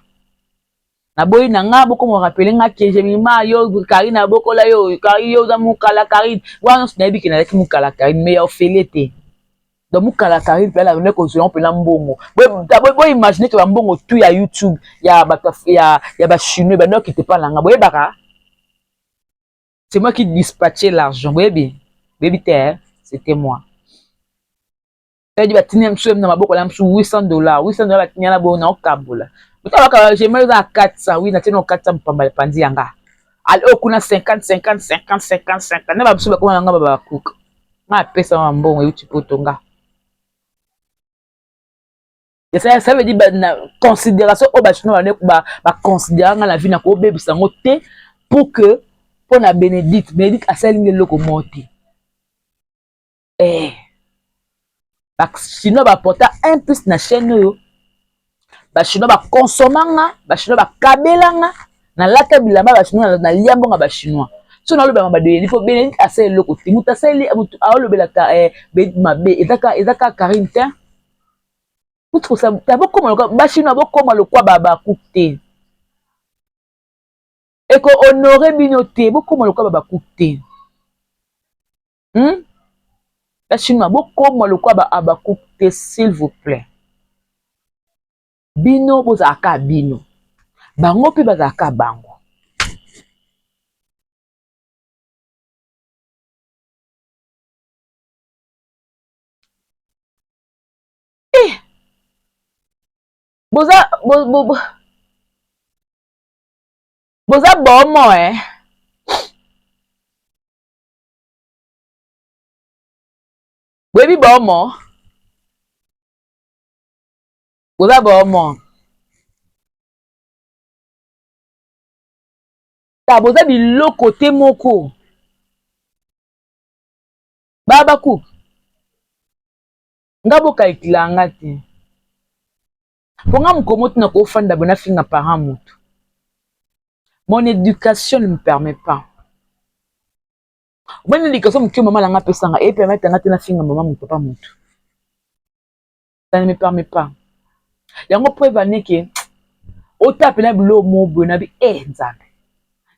Na boyi nanga boko mo rappeler nga ke jemima yo Karine na bokola yo, Karine yo za mukala Karine. Wana sinabi ke na leki mukala Karine, mais yo felete. Donc mukala Karine pe la ne ko zo pe na mbongo. Boy imaginer que ba mbongo tout ya YouTube, ya ba chinois ba no qui te parle nga. Boye baka. C'est moi qui dispatchais l'argent. Boye bien. Baby terre, c'était moi. Ça dit ba tinem soum na maboko la msu $800. $800 ba tinyana bo na okabula. Butaka j'aimerais dans 400, oui, na tino 400 mpamba pandi yanga. Al okuna 50. Na ba msu ba ko nga ba cook. Ma pesa ma mbongo YouTube potonga. Et ça veut dire na considération au bachino ba considérer la vie na ko bebisa ngote pour que pour na Bénédicte a salinge loko monter. Ba chino ba porta un plus na chaîne yo. Ba chino ba consomanga, ba chino ba kabelanga na lata bilamba ba chino na liambonga ba chinois. So na loba ba de il faut Bénédicte a salinge loko ti muta sali mutu a lobela ka mabe ezaka Karine tin. Vous trouvez ça d'abord comment le bachino d'abord comment le quoi baba coupé et que honorer binoté beaucoup comment le quoi baba coupé bachino d'abord comment le quoi baba coupé s'il vous plaît bino bozaka bino bango pe bazaka bango boza bomo webi bomo boza bomo ta boza biloko te moko baba ku ngabo kaikilanga te ponga mkomoto na ko fanda bona finga parent mutu. Mon éducation ne me permet pas. Mon éducation me maman langa pesanga et permettre ngati na finga maman mon papa mutu. Ça ne me permet pas. Yango preuve aneke otape na bilo mo bona bi nzambe.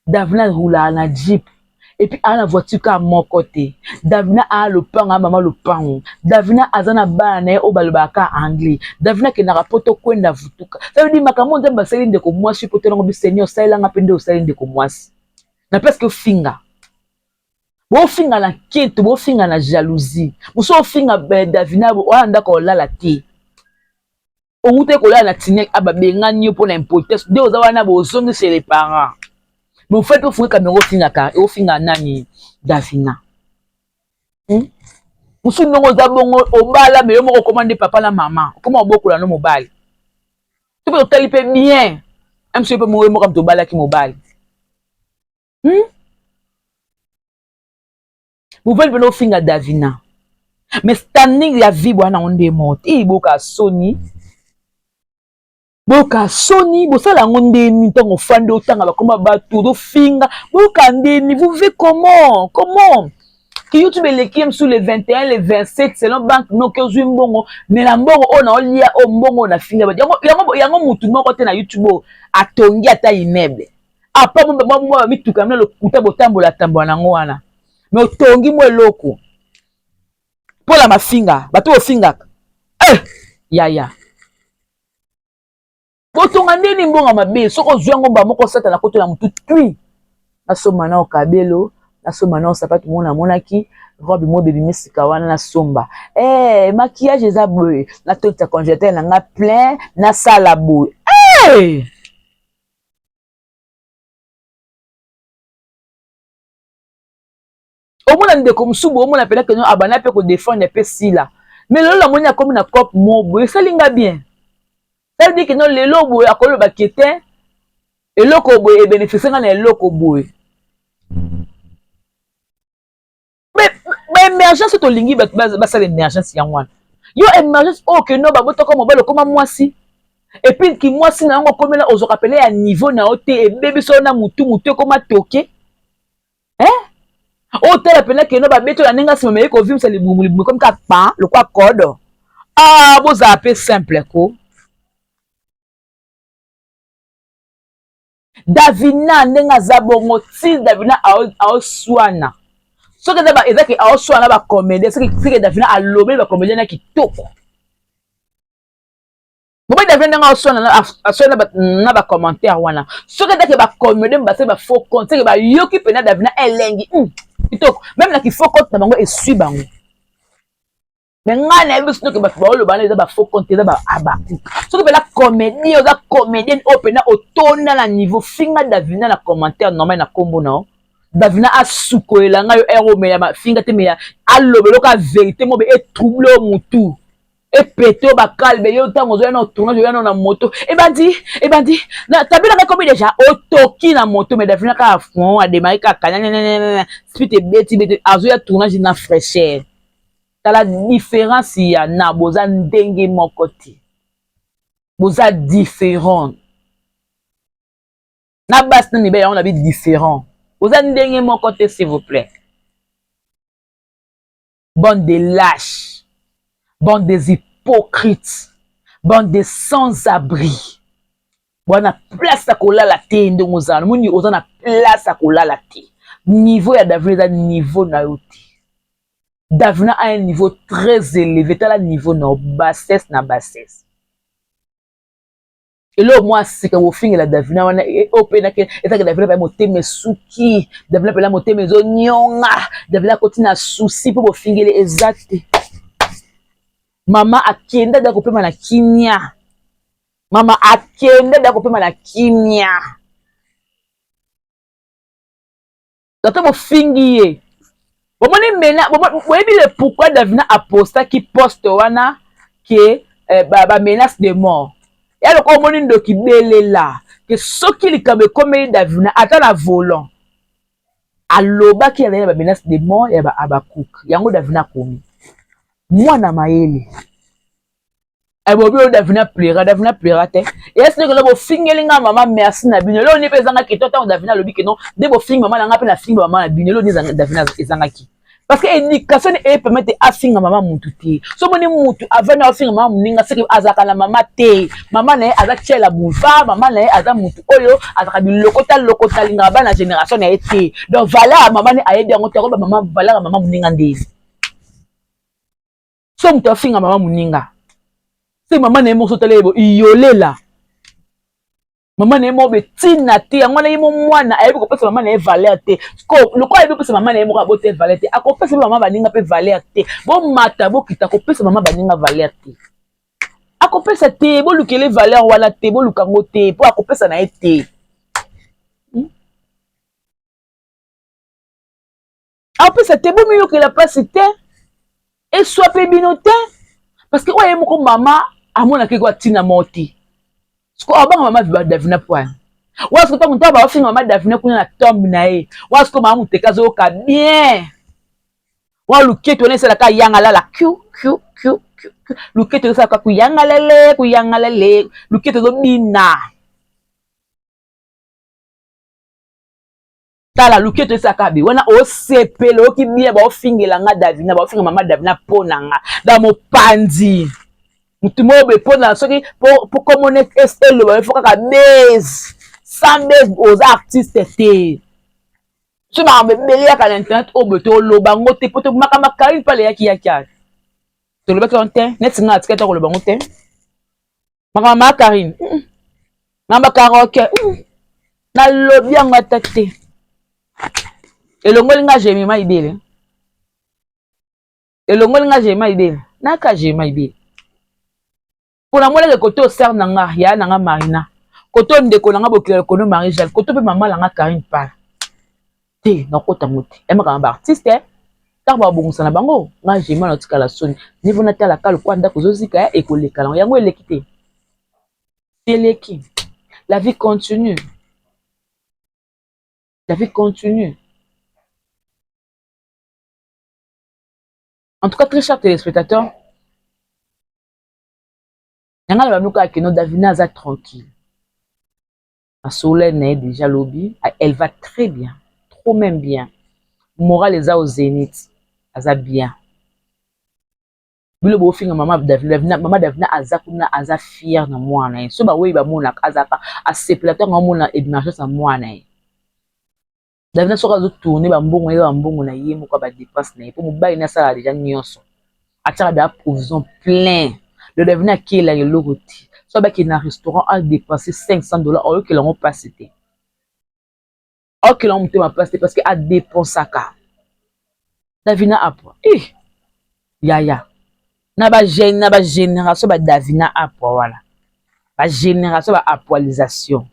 Davina roula na jeep et puis à la voiture ka mon côté. Davina a le pain à maman le pain. Davina azana bana o balbaka anglais. Davina ke na rapoto kwenda vutuka. Ça veut dire makambo nzamba sali ndeko mwasi poto ngo bi seigneur sala nga pende o sali ndeko mwasi. Na presque finga. Bo finga na kintu, bo finga na jalousie. Muso finga Davina bo anda ko lala ti. O ute ko lala na tinek aba benga nyo pour l'importance. De ozawana bo zongi chez les parents. Mais au fait, il faut que tu finga ka, au finga nani Davina. Musu nongo zabongo obala mais yo commande papa la maman. Comment beaucoup la no mobile. Tu peux te liper bien. Même si tu peux mourir comme to bala ki mobile. Vous voulez venir au finga Davina. Mais standing la vie bwana onde morte. I boka Sony. Boka Sony, bosala ngonde mi ntongo fande otanga bakoma batu do finga. Boka ndeni, vous vivez comment? Comment? Qui YouTube l'équipe sous les 21, les 27 selon banque no ke ozwi mbongo, mais la mbongo ona olia o mbongo na finga. Yango mutu moko te na YouTube atongi ata immeuble. Apa mo mituka na lokuta botambola tambola nango wana. Mais otongi mo eloko. Pola mafinga, bato ofinga. Yaya. kotonga ndeni mbonga mabe soko zwango ba moko sata na koto na mutu tui nasomba na okabelo nasomba na osapatu mona monaki robe mode bimisika wana nasomba maquillage eza boye na tota congélateur na nga plein na sala boye omona ndeko musubu omona pena que no abana pe ko défendre pe sila mais lelo la moni akomi na cop mo boye salinga bien ça veut dire que non lelo boye akolo ba kete eloko boye bénéficier na eloko boye mais émergence to lingi ba sala émergence ya ngwana yo émergence oh que non ba botoko mobile koma mwasi et puis ki mwasi na ngo komela ozo rappeler à niveau na ote e bébé so na mutu koma toke oh tela pena que no ba beto la ninga sima me ko vimsa libumu comme ka pa le quoi code boza peu simple ko Davina nenga zabongo ti Davina a swana so que daba ezaki a swana ba comédie c'est que Davina a lobé ba comédie na kitoko bon Davina nenga a swana na ba commentaire wana so que dake ba comédie ba se ba faux compte c'est que ba yoki pena Davina elengi kitoko même na ki faux compte na bango e sui bango mais nga na yebi sino ke bato baolobana eza bafaux compte eza aba soki mpela comédie oza comédienne oyo mpena otonda na niveau finga Davina na commentaire normal na nkombo na Davina asukolela ngai yo ere omeyama finga te meya alobela oka vérité mobe etrouble o mutu epete o bakalbe yo ntango ozoya na otournage oya na moto ebandi tabila ngai komi déjà otoki na moto mais Davina kaka fon ademari kaka spit ebeti azoya tournage na fraîcheur la différence il y a na boza ndenge moko te boza différent na bas na mibe on a bi différent boza ndenge moko te s'il vous plaît bande de lâches bande des hypocrites bande de sans-abri bona place à kolala te ndenge ozana moni oza na place à kolala te niveau ya Davina niveau na yo te Davina a un niveau très élevé, t'as le niveau na bassesse. Et là, moi, c'est que vous finissez la Davina, on est open, et ça que Davina va monter mes souki, Davina va monter mes oignons, Davina continue à souci pour vous finir les exacts. Maman a kienda da couper ma kimia. Maman a kienda da couper ma kimia. Quand vous finissez, bomoni mena boyebi le pourquoi Davina a posté qui poste wana que ba menace de mort ya le ko moni ndoki belela que soki likambe komeli Davina ata na volant aloba ki ya ba menace de mort ya ba abakuka yango Davina komi mwana mayele bobi Davina pleura te et est-ce que bo fingelinga maman merci na bino lo ni pezanga ki tota Davina lobi que non de bo fing maman nga pe na fing maman na bino lo ni Davina ezanga ki parce que éducation e permettre à finga maman mutu te so moni mutu avant na finga maman muninga c'est que azaka na maman te maman na azaka chela boulevard maman na azaka mutu oyo azaka bilokota linga ba na génération na été donc voilà maman na ayedi yango te ko ba maman valeur maman muninga ndezi so mutu finga maman muninga c'est maman na moso telebo iyolela maman na mo betina te yango na yimo mwana ayebi ko pesa maman na valeur te ko loko ayebi pesa maman na mo ka bote valeur te akopesa maman baninga pe valeur te bo mata bo kita ko pesa maman baninga valeur te akopesa te bo lukele valeur wala te bo lukango te po akopesa na ete akopesa te bo miyo ke la place te et soit pe binote parce que oye moko mama amona ke kwa tina moti sko abanga mama viba Davina point wasko pa munta ba ofinga mama Davina kuna na tombe na e wasko mama mutekazo ka bien wa luketo ne sala ka yanga la q luketo sala ka ku yanga lele luketo do bina tala luketo sala ka bi wana o sepele o ki bien ba ofingela nga Davina ba ofinga mama Davina pona nga da mo pandi mutu mo be pona soki pour communiquer estelo ba faut ka base sans base aux artistes te so ma be belia ka internet o beto lo bango te poto makama il pale yaki to lo ba ka onte net nga atika to lo bango te makama Karine na bakaroke nalobi yango ata te elongoli nga jemima ibele elongoli nga jemima ibele naka jemima ibele mpona moleke kote osere na nga ya na nga marina kote ndeko na nga bokilelo kono marie jale kote mpe mama na nga karine pala te nakotango te emakanga baartiste ntango babongisa na bango nga jemima na otikala soni nivo natalaka lokwa ndako ozozika ya ekoleka nango yango eleki te eleki la vie continue la vie continue. En tout cas, très chers téléspectateurs, Davina Aza tranquille. Ma Solène est déjà lobby. Elle va très bien. Trop même bien. Moral est au zénith. Aza bien. Maman Davina Aza fière de moi. So ba oui ba mona Aza a séplateur na mona émergence à moi. Davina soka zo tourner ba mbongo na ye moko ba dépense na ye pour mobali na sala déjà nyonso. Atira ba provision plein. Le Davina qui est là le logoti. So ba qui na restaurant a dépensé $500 au lieu que l'on passe c'était. Au que l'on monte ma place parce que a dépensé ka. Davina apwa. Yaya. Na ba génération ba Davina apwa voilà. Ba génération ba apwalisation.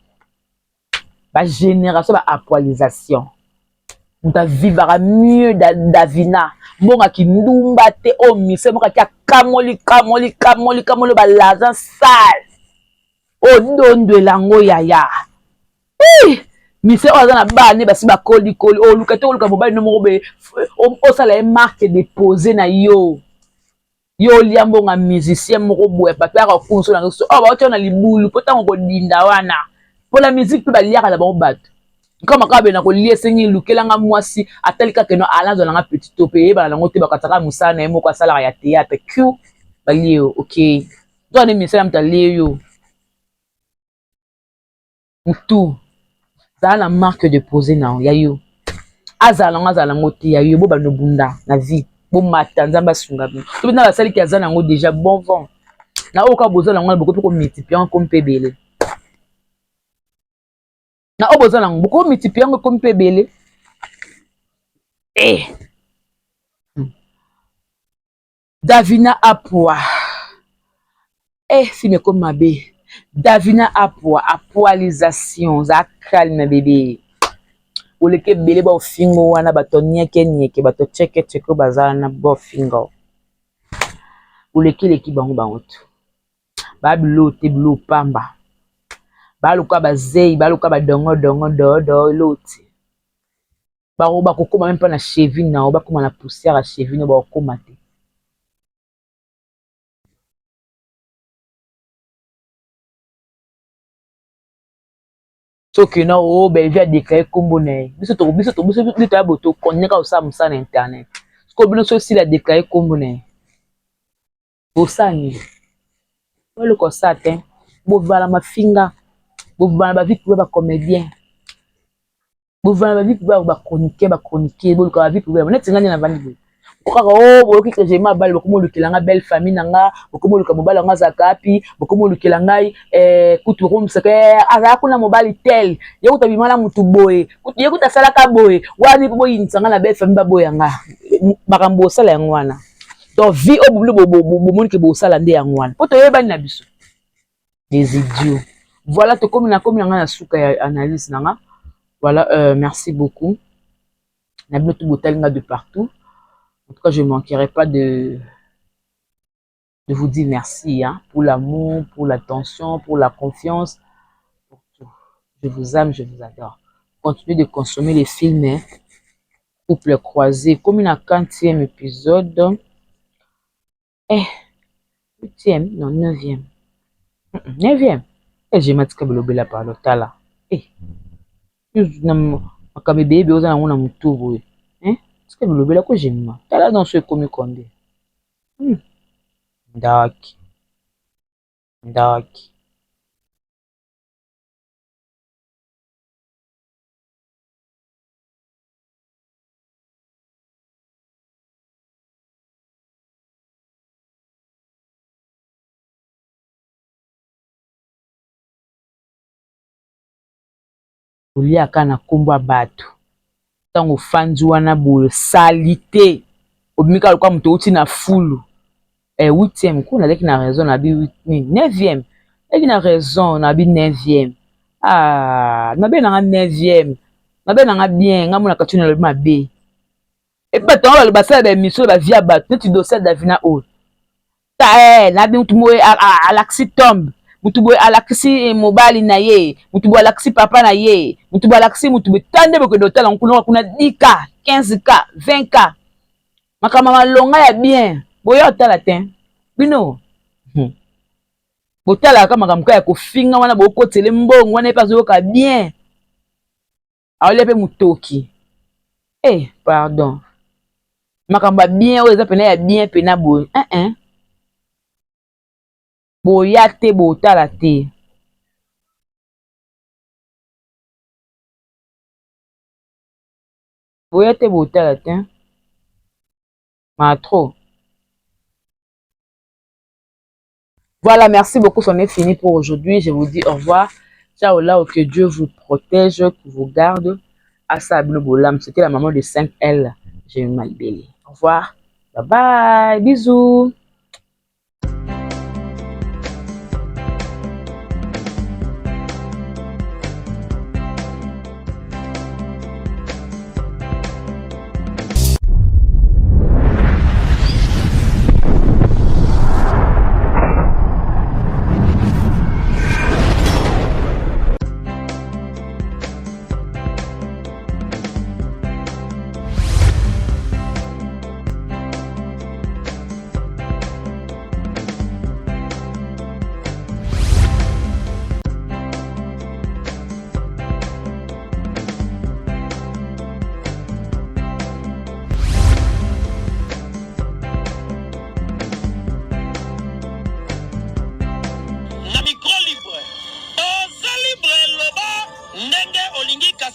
Ba génération ba apwalisation. On ta vivra mieux Davina. Mbonga ki ndumba te o mise moka ki kamoli ba l'argent sale. O ndondo lango yaya. Mise oza na bane basi ba koli o lukate o luka mobali no mo be o sala e marque déposer na yo. Yo liambo nga musicien moko boye papa ka kunso na so o ba otyo na libulu potango ko dinda wana. Pour la musique pe ba liaka na ba bato. Comme akabe na ko lie sengi lukela nga mwasi atalika keno alanzo na nga petit topé ba na ngo te bakataka musana e moko asala ya théâtre q ba lie OK. Toi ne misala mta lie yo. Tout ça la marque de poser na ya yo. Azala ngo te ya yo bo ba no bunda na vie. Bo mata nzamba sunga bi. To na basali ki azana ngo déjà bon vent. Na oka bozala ngo beaucoup ko multiplier comme pebele. Na obozala ngo beaucoup multiplier comme pebele. Davina apwa. Si me comme ma bé. Davina apwa, apwalisation, za calme bébé. Oleke bele ba ofingo wana bato nyeke bato cheke bazala na bo fingo. Oleke leki bango tu. Ba bilo te bilo pamba. Ba luka ba zei, ba luka ba dongo do loti. Ba kokoma même pas na cheville na ba koma na poussière à cheville ba kokoma te. Soki na o belvia déclaré kombo na biso to ya boto konneka osa musa na internet. Ko bino so si la déclaré kombo na bosani wale ko sa te bo vala mafinga bo vala ba vie ba comédien bo vala ba vie ba chroniquer bo ka vie ba net ngani na vandi kaka o boki que j'ai ma balle bokomo lukela nga belle famille nanga bokomo luka mobala nga zakapi bokomo lukela ngai kutu rum seke azala kuna mobali tel yekuta bimala mutu boye yekuta salaka boye wani bo yinsanga na belle famille baboya nga makambo osala yango wana donc vie o bublu bomoni ke bosala nde yango wana poto yebani na biso des idiots voilà to comme na nga na suka ya analyse nanga voilà merci beaucoup na bino tout botali nga de partout. En tout cas, je ne manquerai pas de vous dire merci pour l'amour, pour l'attention, pour la confiance, pour tout. Je vous aime, je vous adore. Continuez de consommer les films Couple croisé, comme une 40e épisode. 8e, non, 9e. 9e. Et j'ai matika bilobela par le tala. Makabe bébé oza na mutubu. Tika bilobela ko j'aime. Tala dans ce comme konde. Ndaki. Oliaka na kombo bato. Tango fandi wana boye salité. Obimika lokwa muto uti na fulu. 8e, kuna leki na raison na bi 9e. Leki na raison na bi 9e. Ah, na be na 9e. Na be na bien, nga mona katuna le mabe. Et puis tant le bassin de mission ba via bat, tu dossier d'avina o. Ta na bi mutu moye alaxi tombe. Mutu boye alaxi mobile na ye, mutu boye alaxi papa na ye, mutu boye alaxi mutu be tande boko d'hôtel en kuna 10k, 15k, 20k. Makama malonga ya bien. Boye otala ten. Bino. Botala kama makamka ya kofinga wana boko tele mbongo wana epa zoka bien. Aolepe mutoki. Pardon. Makamba bien oyo eza pena ya bien pena boye. Boya te botala te. Boya te botala te. Ma trop. Voilà, merci beaucoup, c'en est fini pour aujourd'hui. Je vous dis au revoir. Ciao là, que Dieu vous protège, que vous garde. Asabino Bolam, c'était la maman de 5L. J'ai eu mal belle. Au revoir. Bye bye. Bisous.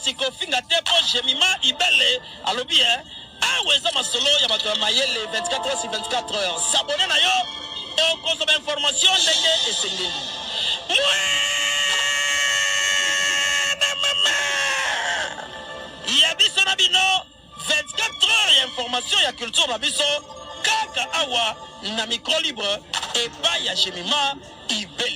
Sikofinga tepo jemima ibele alobi aweza masolo ya bato ya mayele 24 heures sur 24 heures. S'abonner na yo et consomme information ndenge esengeli. Ya biso na bino 24 heures ya information ya culture na biso kaka awa na micro libre et pas ya jemima ibele.